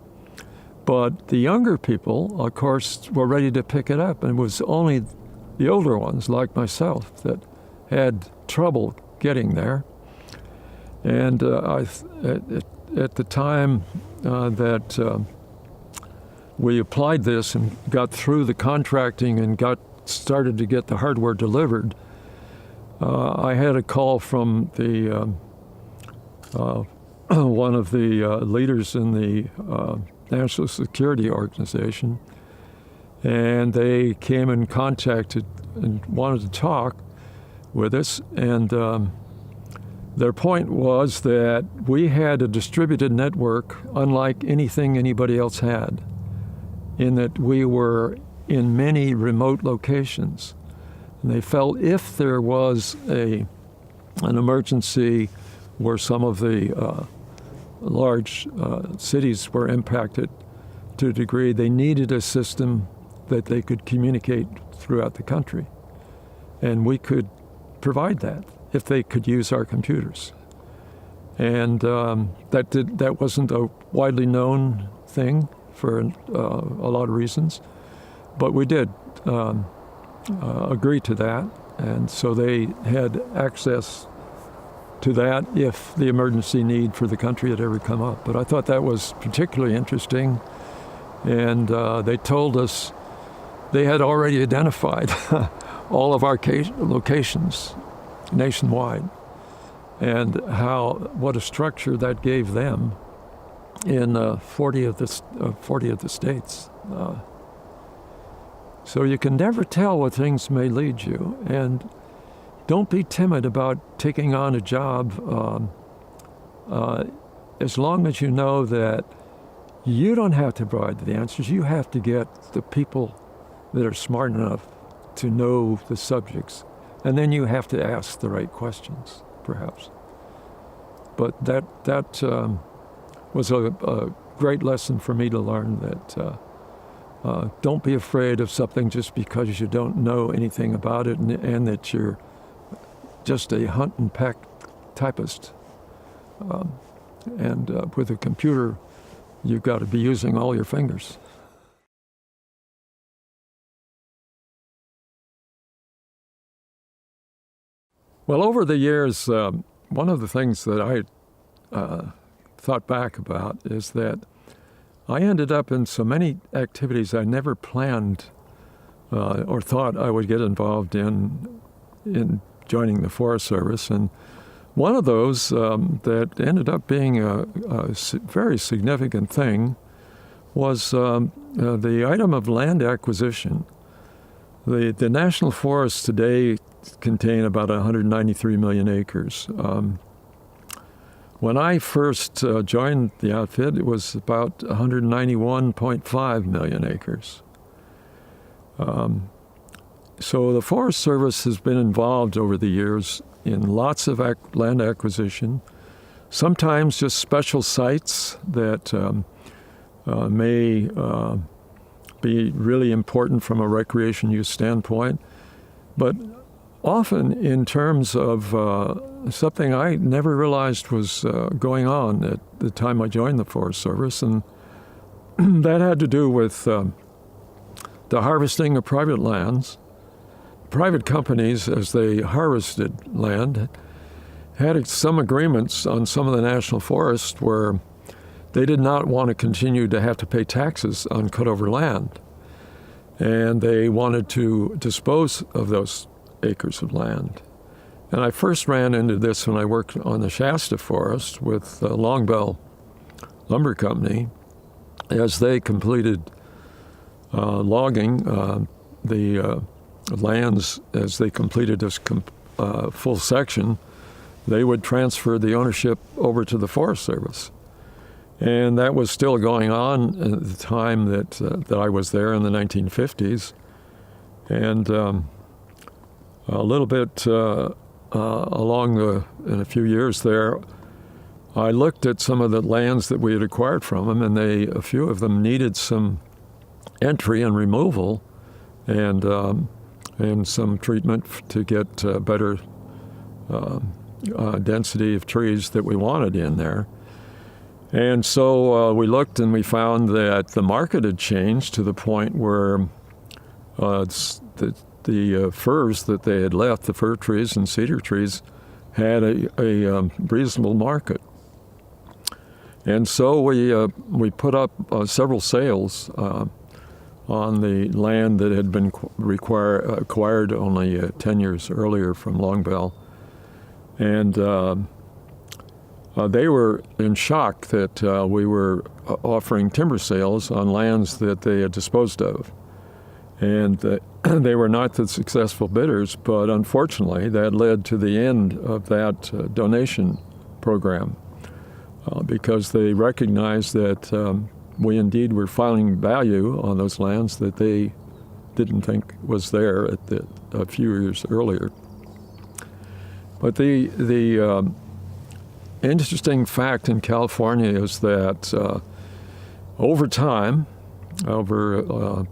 But the younger people, of course, were ready to pick it up, and it was only the older ones, like myself, that had trouble getting there. And at the time that we applied this and got through the contracting and started to get the hardware delivered, I had a call from the one of the leaders in the National Security Organization, and they came and contacted and wanted to talk with us. And their point was that we had a distributed network unlike anything anybody else had, in that we were in many remote locations. And they felt if there was an emergency where some of the large cities were impacted to a degree, they needed a system that they could communicate throughout the country. And we could provide that if they could use our computers. And that wasn't a widely known thing for a lot of reasons, but we did agree to that. And so they had access to that if the emergency need for the country had ever come up. But I thought that was particularly interesting. And they told us they had already identified all of our locations nationwide, and what a structure that gave them in 40 of the states. So you can never tell where things may lead you, and don't be timid about taking on a job as long as you know that you don't have to provide the answers. You have to get the people that are smart enough to know the subjects, and then you have to ask the right questions, perhaps. But that was a great lesson for me to learn, that don't be afraid of something just because you don't know anything about it, and that you're just a hunt and peck typist. And with a computer, you've got to be using all your fingers. Well, over the years, one of the things that I thought back about is that I ended up in so many activities I never planned or thought I would get involved in joining the Forest Service. And one of those that ended up being a very significant thing was the item of land acquisition. The national forests today contain about 193 million acres. When I first joined the outfit, it was about 191.5 million acres. So the Forest Service has been involved over the years in lots of land acquisition, sometimes just special sites that may be really important from a recreation use standpoint, but often in terms of something I never realized was going on at the time I joined the Forest Service, and that had to do with the harvesting of private lands. Private companies, as they harvested land, had some agreements on some of the national forests where they did not want to continue to have to pay taxes on cut-over land, and they wanted to dispose of those acres of land. And I first ran into this when I worked on the Shasta forest with the Longbell Lumber Company. As they completed logging the lands, as they completed this full section, they would transfer the ownership over to the Forest Service. And that was still going on at the time that I was there in the 1950s. And a little bit in a few years there, I looked at some of the lands that we had acquired from them, and a few of them needed some entry and removal, and some treatment to get better density of trees that we wanted in there. And so we looked and we found that the market had changed to the point where the firs that they had left, the fir trees and cedar trees, had a reasonable market. And so we put up several sales on the land that had been acquired only 10 years earlier from Longuebell. And they were in shock that we were offering timber sales on lands that they had disposed of. And they were not the successful bidders, but unfortunately that led to the end of that donation program because they recognized that we indeed were finding value on those lands that they didn't think was there a few years earlier. But the interesting fact in California is that over time, over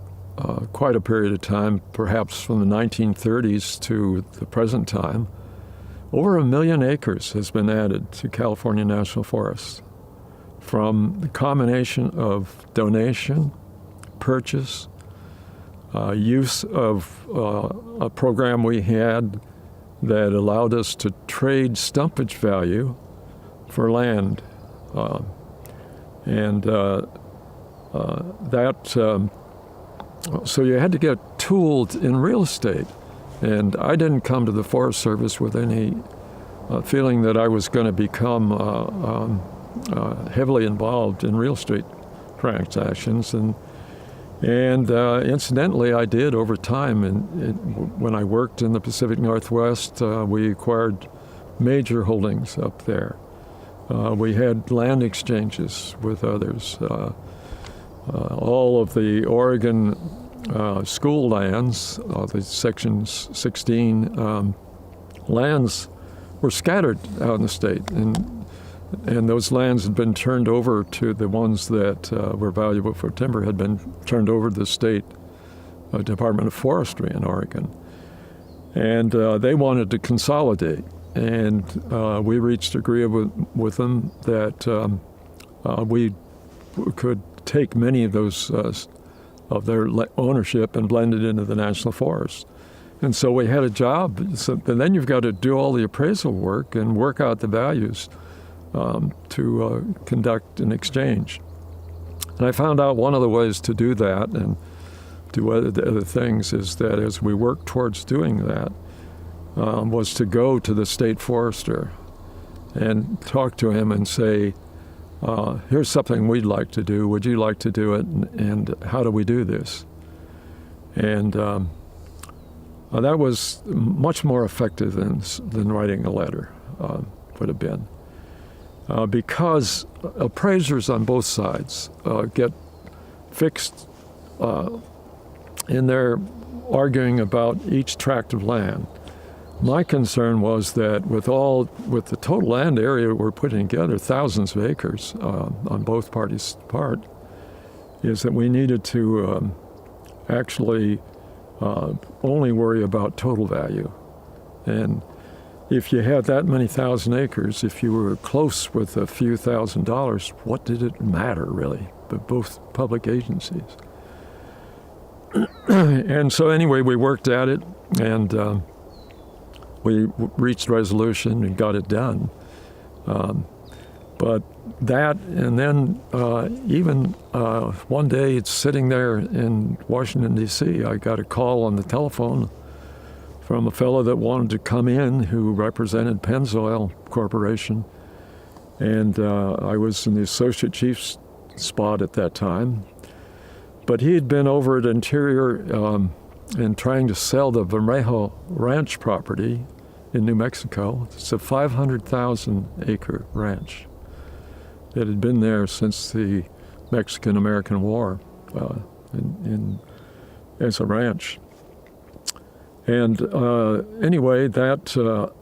quite a period of time, perhaps from the 1930s to the present time, over 1 million acres has been added to California National Forests from the combination of donation, purchase, use of a program we had that allowed us to trade stumpage value for land. So you had to get tooled in real estate. And I didn't come to the Forest Service with any feeling that I was going to become heavily involved in real estate transactions. And incidentally, I did over time. And when I worked in the Pacific Northwest, we acquired major holdings up there. We had land exchanges with others. All of the Oregon school lands, the Section 16 lands, were scattered out in the state. And those lands had been turned over to the ones that were valuable for timber, had been turned over to the state Department of Forestry in Oregon. And they wanted to consolidate. And we reached agreement with them that we could take many of those of their ownership and blend it into the national forest. And so we had a job. And then you've got to do all the appraisal work and work out the values to conduct an exchange. And I found out one of the ways to do that and do other things is that as we worked towards doing that was to go to the state forester and talk to him and say, here's something we'd like to do. Would you like to do it? And how do we do this? And that was much more effective than writing a letter would have been. Because appraisers on both sides get fixed in their arguing about each tract of land. My concern was that with the total land area we're putting together, thousands of acres on both parties' part, is that we needed to actually only worry about total value. And if you had that many thousand acres, if you were close with a few $1,000s, what did it matter really? But both public agencies. And so anyway, we worked at it, and we reached resolution and got it done. But that, and then even one day, it's sitting there in Washington, D.C., I got a call on the telephone from a fellow that wanted to come in who represented Pennzoil Corporation. And I was in the associate chief's spot at that time. But he had been over at Interior and trying to sell the Vermejo Ranch property in New Mexico. It's a 500,000 acre ranch that had been there since the Mexican-American War as a ranch. And anyway, that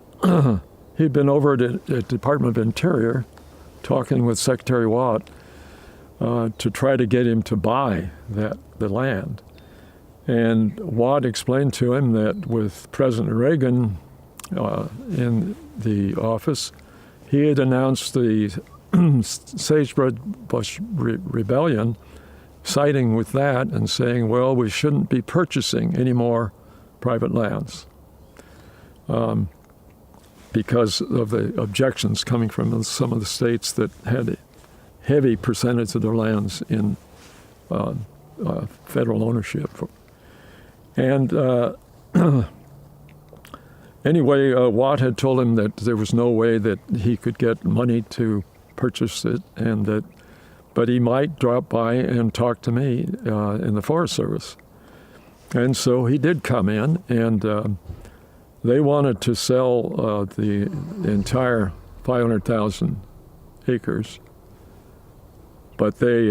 he'd been over at the Department of Interior talking with Secretary Watt to try to get him to buy the land. And Watt explained to him that with President Reagan in the office, he had announced the Sagebrush Rebellion, siding with that and saying, well, we shouldn't be purchasing any more private lands because of the objections coming from some of the states that had a heavy percentage of their lands in federal ownership. And anyway, Watt had told him that there was no way that he could get money to purchase it, but he might drop by and talk to me in the Forest Service. And so he did come in, and they wanted to sell the entire 500,000 acres, but they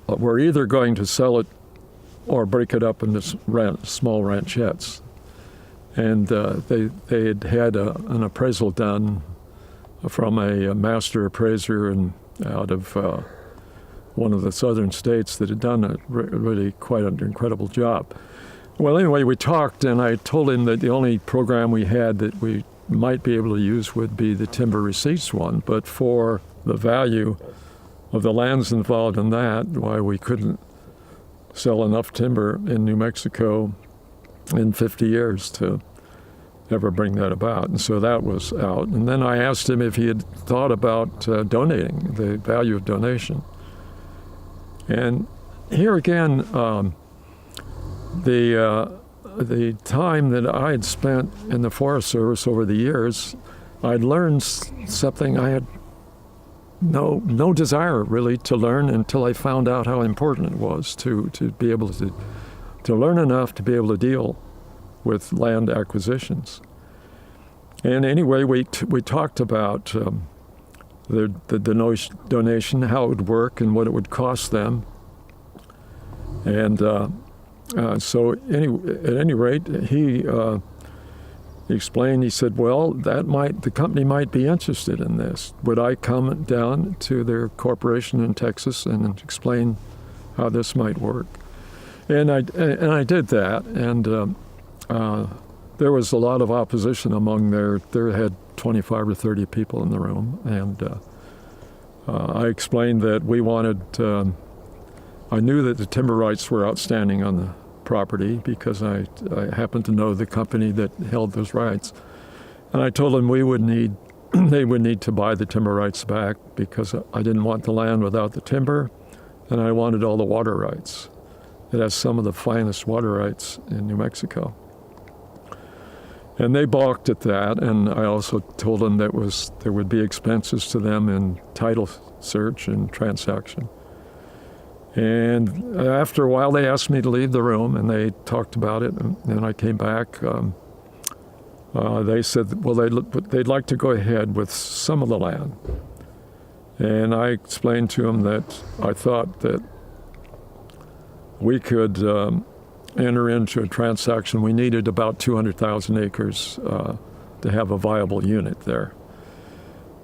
were either going to sell it or break it up into small ranchettes. And they had an appraisal done from a master appraiser out of one of the southern states that had done really quite an incredible job. Well, anyway, we talked, and I told him that the only program we had that we might be able to use would be the timber receipts one, but for the value of the lands involved in that, why we couldn't sell enough timber in New Mexico in 50 years to ever bring that about. And so that was out. And then I asked him if he had thought about donating, the value of donation. And here again, the time that I had spent in the Forest Service over the years, I'd learned something I had no desire really to learn until I found out how important it was to be able to learn enough to be able to deal with land acquisitions. And anyway, we talked about the donation, how it would work, and what it would cost them. And so at any rate, he explained, he said, well, the company might be interested in this. Would I come down to their corporation in Texas and explain how this might work? And I did that, and there was a lot of opposition among they had 25 or 30 people in the room, and I explained that we wanted, I knew that the timber rights were outstanding on the property because I happened to know the company that held those rights. And I told them they would need to buy the timber rights back because I didn't want the land without the timber, and I wanted all the water rights. It has some of the finest water rights in New Mexico. And they balked at that, and I also told them there would be expenses to them in title search and transaction. And after a while, they asked me to leave the room, and they talked about it. And I came back. They said, well, they'd like to go ahead with some of the land. And I explained to them that I thought that we could enter into a transaction. We needed about 200,000 acres to have a viable unit there.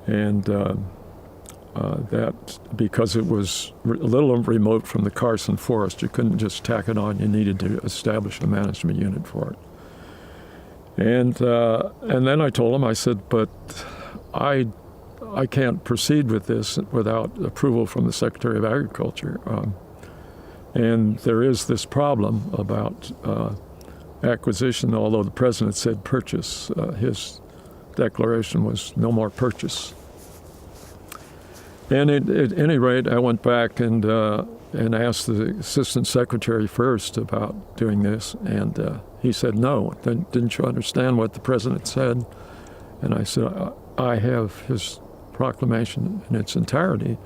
And that, because it was a little remote from the Carson Forest, you couldn't just tack it on. You needed to establish a management unit for it. And then I told him, I said, but I can't proceed with this without approval from the Secretary of Agriculture. And there is this problem about acquisition, although the president said purchase. His declaration was no more purchase. And at any rate, I went back and asked the assistant secretary first about doing this, and he said no. Didn't you understand what the president said? And I said, I have his proclamation in its entirety,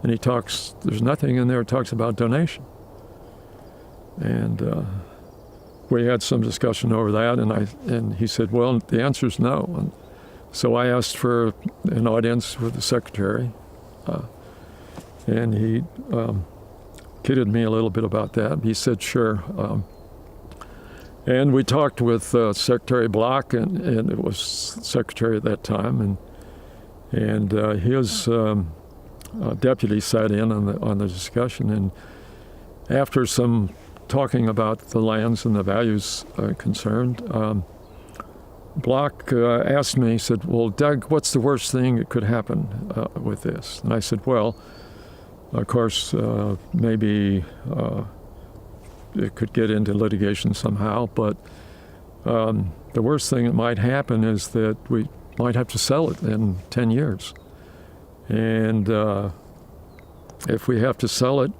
and there's nothing in there that talks about donation. And we had some discussion over that, and he said, well, the answer is no. And so I asked for an audience with the secretary, and he kidded me a little bit about that. He said, sure. And we talked with Secretary Block, and it was secretary at that time, and his deputy sat in on the discussion. And after some talking about the lands and the values concerned, Block asked me, he said, well, Doug, what's the worst thing that could happen with this? And I said, well, of course, maybe it could get into litigation somehow, but the worst thing that might happen is that we might have to sell it in 10 years. And if we have to sell it,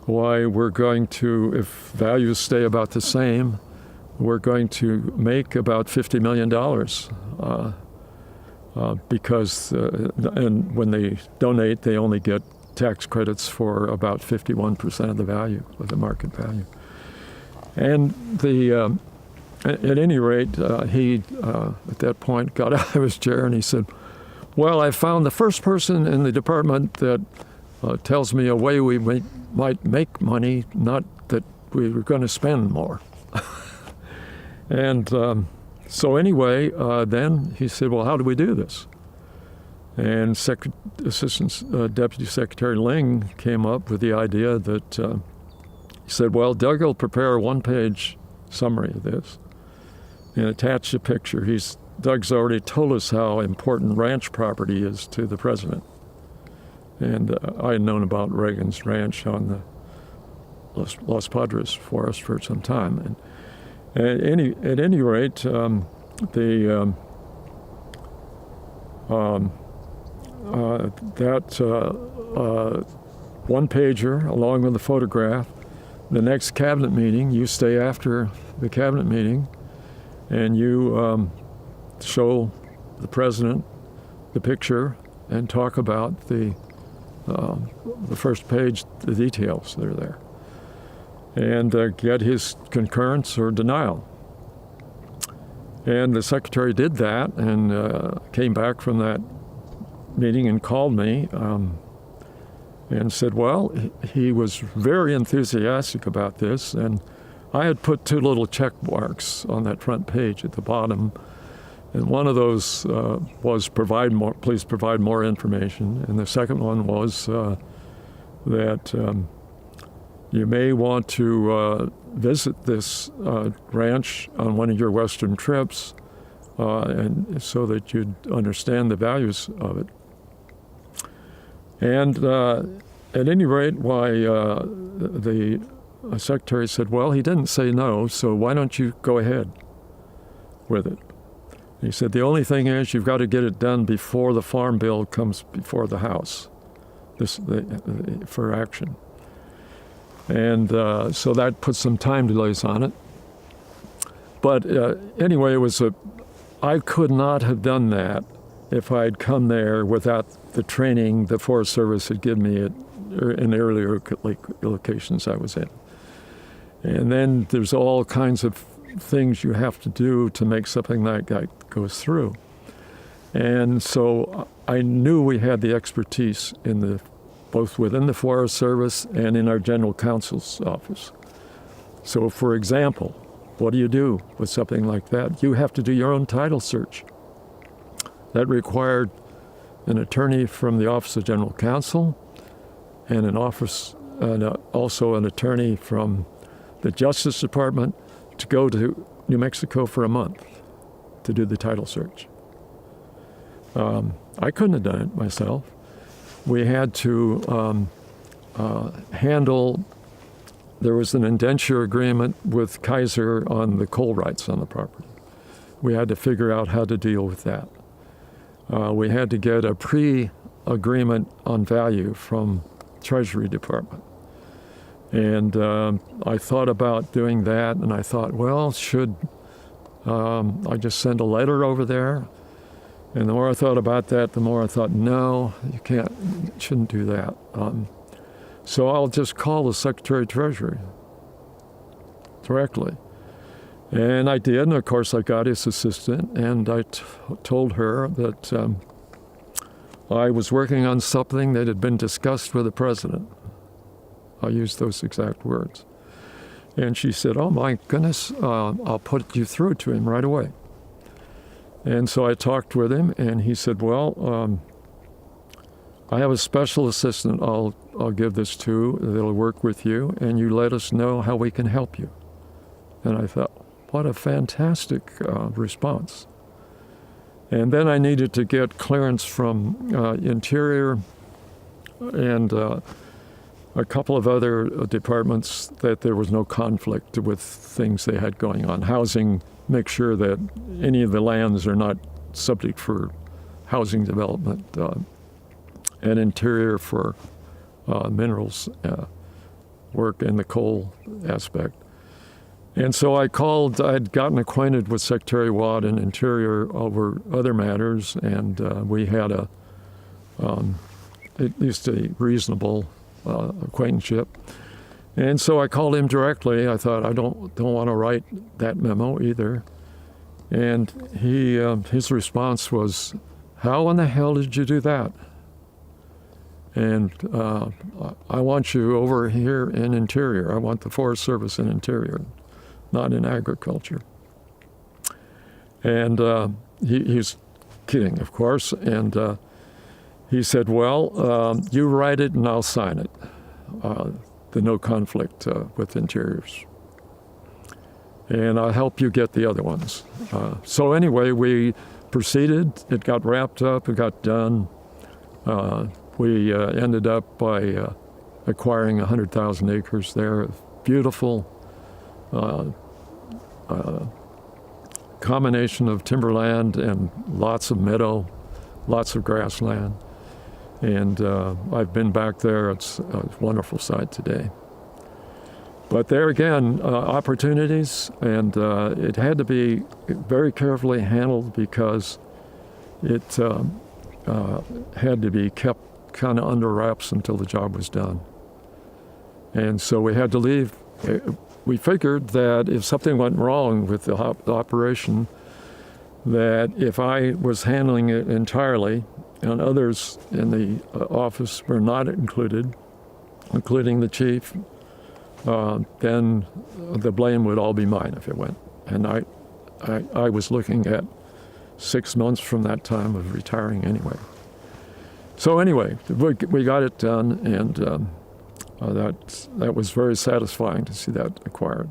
why, we're going to, if values stay about the same, we're going to make about $50 million because, and when they donate, they only get tax credits for about 51% of the value, of the market value. And the, at any rate, he, at that point, got out of his chair and he said, well, I found the first person in the department that tells me a way we might make money, not that we were going to spend more. And so anyway, then he said, well, how do we do this? And Assistant Deputy Secretary Ling came up with the idea that he said, well, Doug will prepare a one-page summary of this and attach a picture. Doug's already told us how important ranch property is to the president. And I had known about Reagan's ranch on the Los Padres forest for some time. And at any rate, that one-pager, along with the photograph, the next cabinet meeting, you stay after the cabinet meeting, and you show the president the picture and talk about the first page, the details that are there, and get his concurrence or denial. And the secretary did that and came back from that meeting and called me and said, well, he was very enthusiastic about this, and I had put two little check marks on that front page at the bottom, and one of those was please provide more information, and the second one was that you may want to visit this ranch on one of your western trips, and so that you'd understand the values of it. And at any rate, why the secretary said, well, he didn't say no, so why don't you go ahead with it? He said, the only thing is you've got to get it done before the farm bill comes before the House for action. And so that put some time delays on it. But anyway, I could not have done that if I'd come there without the training the Forest Service had given me in the earlier locations I was in. And then there's all kinds of things you have to do to make something like that goes through. And so I knew we had the expertise both within the Forest Service and in our General Counsel's office. So for example, what do you do with something like that? You have to do your own title search. That required an attorney from the Office of General Counsel and also an attorney from the Justice Department to go to New Mexico for a month to do the title search. I couldn't have done it myself. We had to there was an indenture agreement with Kaiser on the coal rights on the property. We had to figure out how to deal with that. We had to get a pre-agreement on value from Treasury Department. And I thought about doing that, and I thought, well, should I just send a letter over there? And the more I thought about that, the more I thought, no, shouldn't do that. So I'll just call the Secretary of Treasury directly. And I did, and of course I got his assistant, and I told her that I was working on something that had been discussed with the president. I used those exact words. And she said, oh my goodness, I'll put you through to him right away. And so I talked with him, and he said, well, I have a special assistant I'll give this to that'll work with you, and you let us know how we can help you. And I thought, what a fantastic response. And then I needed to get clearance from Interior and a couple of other departments that there was no conflict with things they had going on. Housing, make sure that any of the lands are not subject for housing development, and Interior for minerals work and the coal aspect. And so I called, I'd gotten acquainted with Secretary Watt and Interior over other matters, and we had at least a reasonable acquaintanceship. And so I called him directly. I thought, I don't want to write that memo either. And his response was, "How in the hell did you do that? And I want you over here in Interior. I want the Forest Service in Interior, not in agriculture." And he's kidding, of course. And he said, "Well, you write it and I'll sign it. The no conflict with Interiors. And I'll help you get the other ones." So anyway, we proceeded. It got wrapped up. It got done. We ended up by acquiring 100,000 acres there. Beautiful combination of timberland and lots of meadow, lots of grassland. And I've been back there. It's a wonderful site today. But there again, opportunities, and it had to be very carefully handled because it had to be kept kind of under wraps until the job was done. And so we had to leave. We figured that if something went wrong with the operation, that if I was handling it entirely and others in the office were not included, including the chief, then the blame would all be mine if it went. And I was looking at 6 months from that time of retiring anyway. So anyway, we got it done, and that was very satisfying to see that acquired.